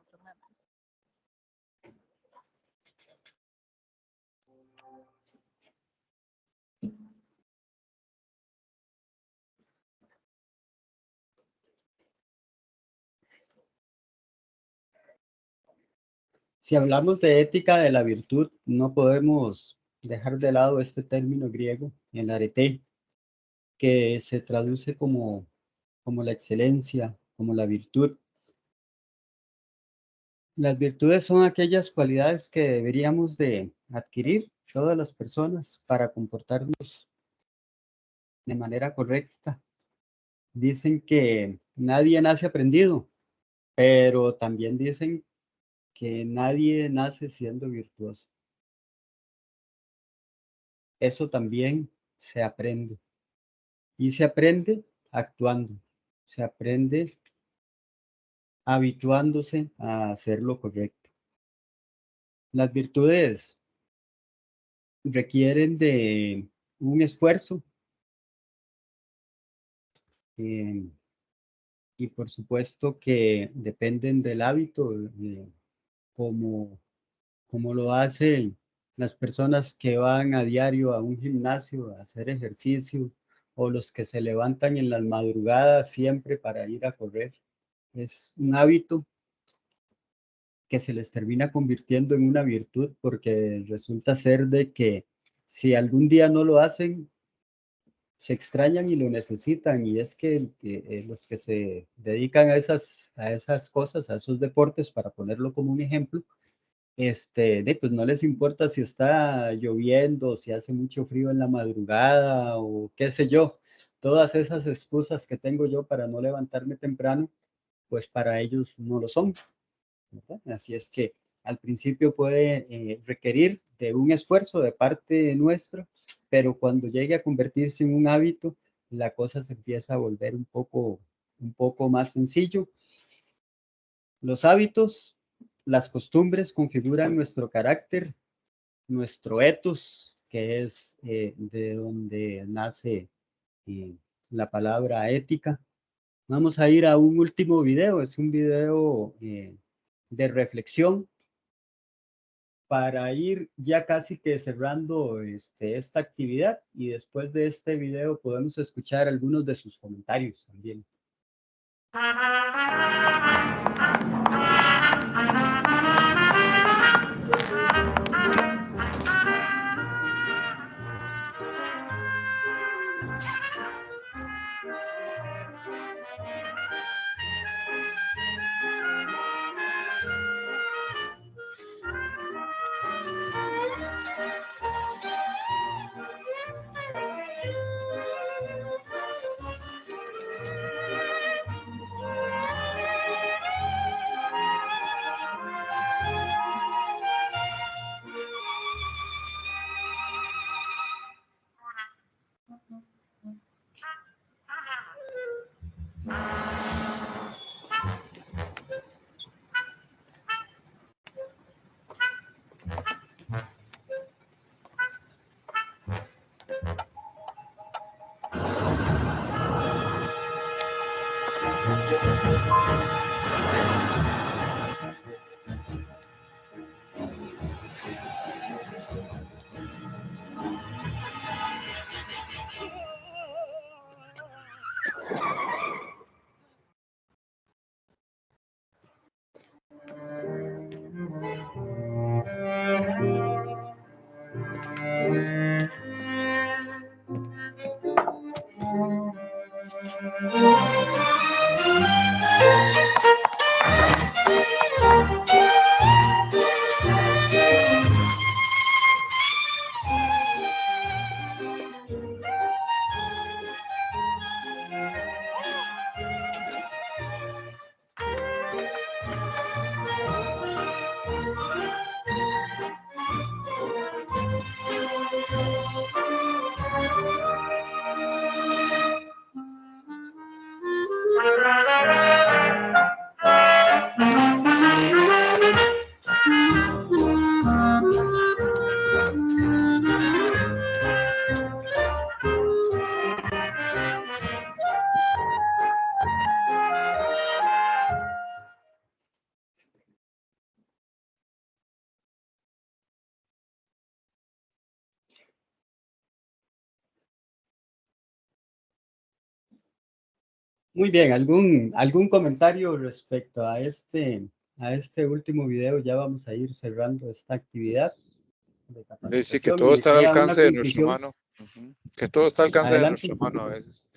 Si hablamos de ética de la virtud, no podemos dejar de lado este término griego, el arete, que se traduce como la excelencia, como la virtud. Las virtudes son aquellas cualidades que deberíamos de adquirir todas las personas para comportarnos de manera correcta. Dicen que nadie nace aprendido, pero también dicen que nadie nace siendo virtuoso. Eso también se aprende. Y se aprende actuando. Se aprende habituándose a hacer lo correcto. Las virtudes requieren de un esfuerzo y por supuesto que dependen del hábito, como lo hacen las personas que van a diario a un gimnasio a hacer ejercicio o los que se levantan en las madrugadas siempre para ir a correr. Es un hábito que se les termina convirtiendo en una virtud porque resulta ser de que si algún día no lo hacen, se extrañan y lo necesitan, y es que los que se dedican a esas cosas, a esos deportes, para ponerlo como un ejemplo, pues no les importa si está lloviendo, si hace mucho frío en la madrugada o qué sé yo. Todas esas excusas que tengo yo para no levantarme temprano, pues para ellos no lo son, ¿verdad? Así es que al principio puede requerir de un esfuerzo de parte nuestra, pero cuando llegue a convertirse en un hábito, la cosa se empieza a volver un poco más sencillo. Los hábitos, las costumbres configuran nuestro carácter, nuestro ethos, que es de donde nace la palabra ética. Vamos a ir a un último video, es un video de reflexión para ir ya casi que cerrando esta actividad, y después de este video podemos escuchar algunos de sus comentarios también. Muy bien, ¿algún comentario respecto a este último video? Ya vamos a ir cerrando esta actividad de Sí, que capacitación, y todo me está al queda una alcance de nuestra conclusión. mano. Que todo está al alcance de Adelante. nuestra mano a veces.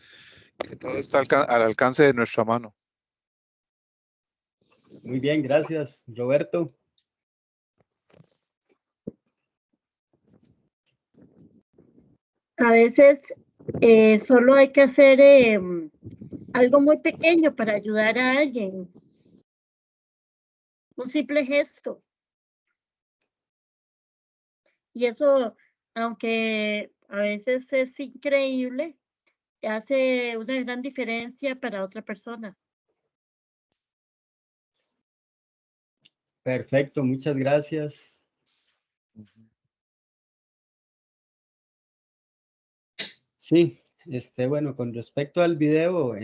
Que todo está al alcance de nuestra mano. Muy bien, gracias, Roberto. A veces solo hay que hacer algo muy pequeño para ayudar a alguien. Un simple gesto. Y eso, aunque a veces es increíble, hace una gran diferencia para otra persona. Perfecto, muchas gracias. Sí, bueno, con respecto al video,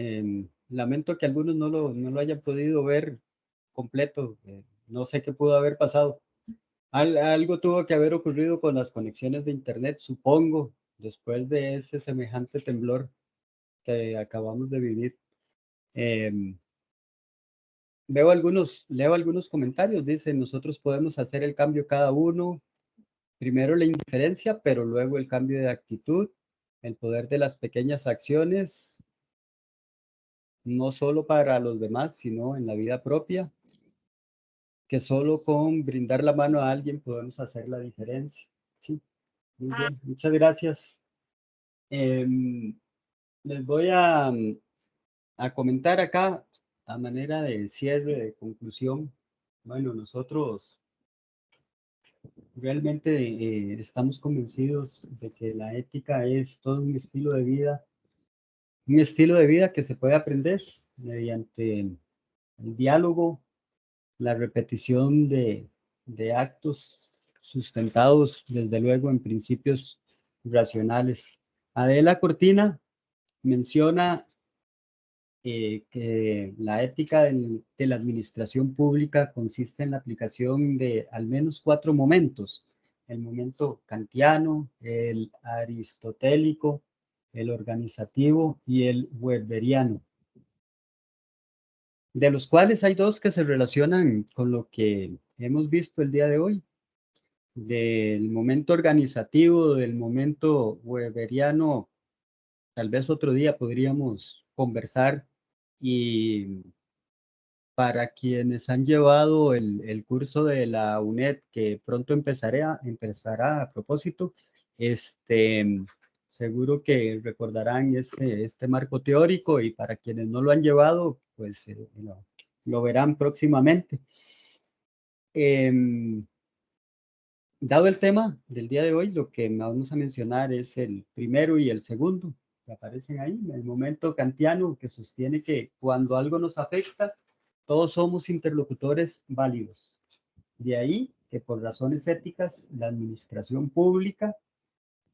lamento que algunos no lo hayan podido ver completo. No sé qué pudo haber pasado. Algo tuvo que haber ocurrido con las conexiones de internet, supongo, después de ese semejante temblor que acabamos de vivir. Leo algunos comentarios. Dice: nosotros podemos hacer el cambio cada uno. Primero la indiferencia, pero luego el cambio de actitud. el poder de las pequeñas acciones, no solo para los demás, sino en la vida propia, que solo con brindar la mano a alguien podemos hacer la diferencia. Sí, muy bien, muchas gracias. Les voy a comentar acá a manera de cierre, de conclusión. Bueno, nosotros realmente estamos convencidos de que la ética es todo un estilo de vida que se puede aprender mediante el diálogo, la repetición de actos sustentados, desde luego, en principios racionales. Adela Cortina menciona que la ética de la administración pública consiste en la aplicación de al menos 4 momentos: el momento kantiano, el aristotélico, el organizativo y el weberiano, de los cuales hay 2 que se relacionan con lo que hemos visto el día de hoy. Del momento organizativo, del momento weberiano, tal vez otro día podríamos conversar. Y para quienes han llevado el curso de la UNED, que pronto empezará a propósito, seguro que recordarán este marco teórico, y para quienes no lo han llevado, pues lo verán próximamente. Dado el tema del día de hoy, lo que vamos a mencionar es el primero y el segundo, que aparecen ahí, el momento kantiano, que sostiene que cuando algo nos afecta, todos somos interlocutores válidos. De ahí que por razones éticas, la administración pública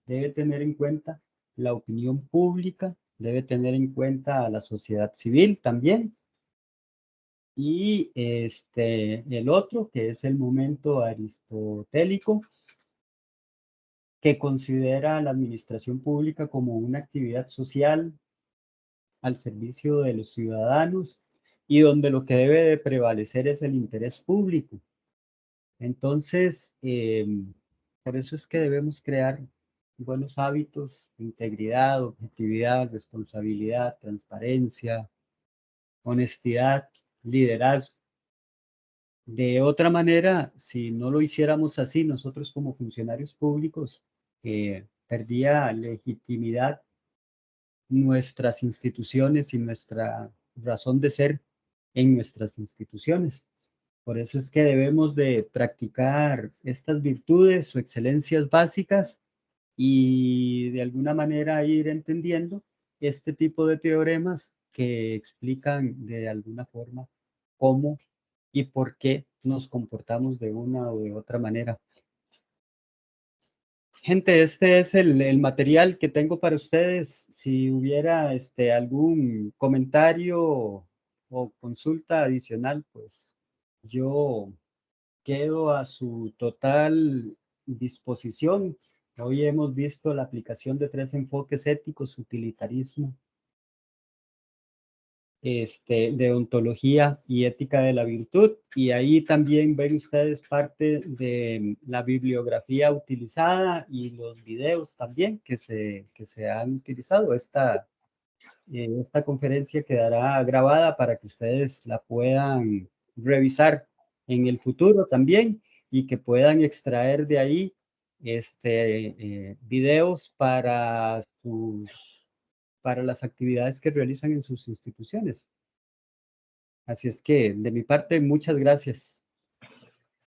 debe tener en cuenta la opinión pública, debe tener en cuenta a la sociedad civil también. Y el otro, que es el momento aristotélico, que considera la administración pública como una actividad social al servicio de los ciudadanos, y donde lo que debe de prevalecer es el interés público. Entonces, por eso es que debemos crear buenos hábitos: integridad, objetividad, responsabilidad, transparencia, honestidad, liderazgo. De otra manera, si no lo hiciéramos así, nosotros como funcionarios públicos, perdía legitimidad nuestras instituciones y nuestra razón de ser en nuestras instituciones. Por eso es que debemos de practicar estas virtudes o excelencias básicas, y de alguna manera ir entendiendo este tipo de teoremas que explican de alguna forma cómo y por qué nos comportamos de una o de otra manera. Gente, este es el material que tengo para ustedes. Si hubiera algún comentario o consulta adicional, pues yo quedo a su total disposición. Hoy hemos visto la aplicación de 3 enfoques éticos: utilitarismo, deontología y ética de la virtud. Y ahí también ven ustedes parte de la bibliografía utilizada y los videos también que se han utilizado. Esta conferencia quedará grabada para que ustedes la puedan revisar en el futuro también, y que puedan extraer de ahí videos para las actividades que realizan en sus instituciones. Así es que, de mi parte, muchas gracias.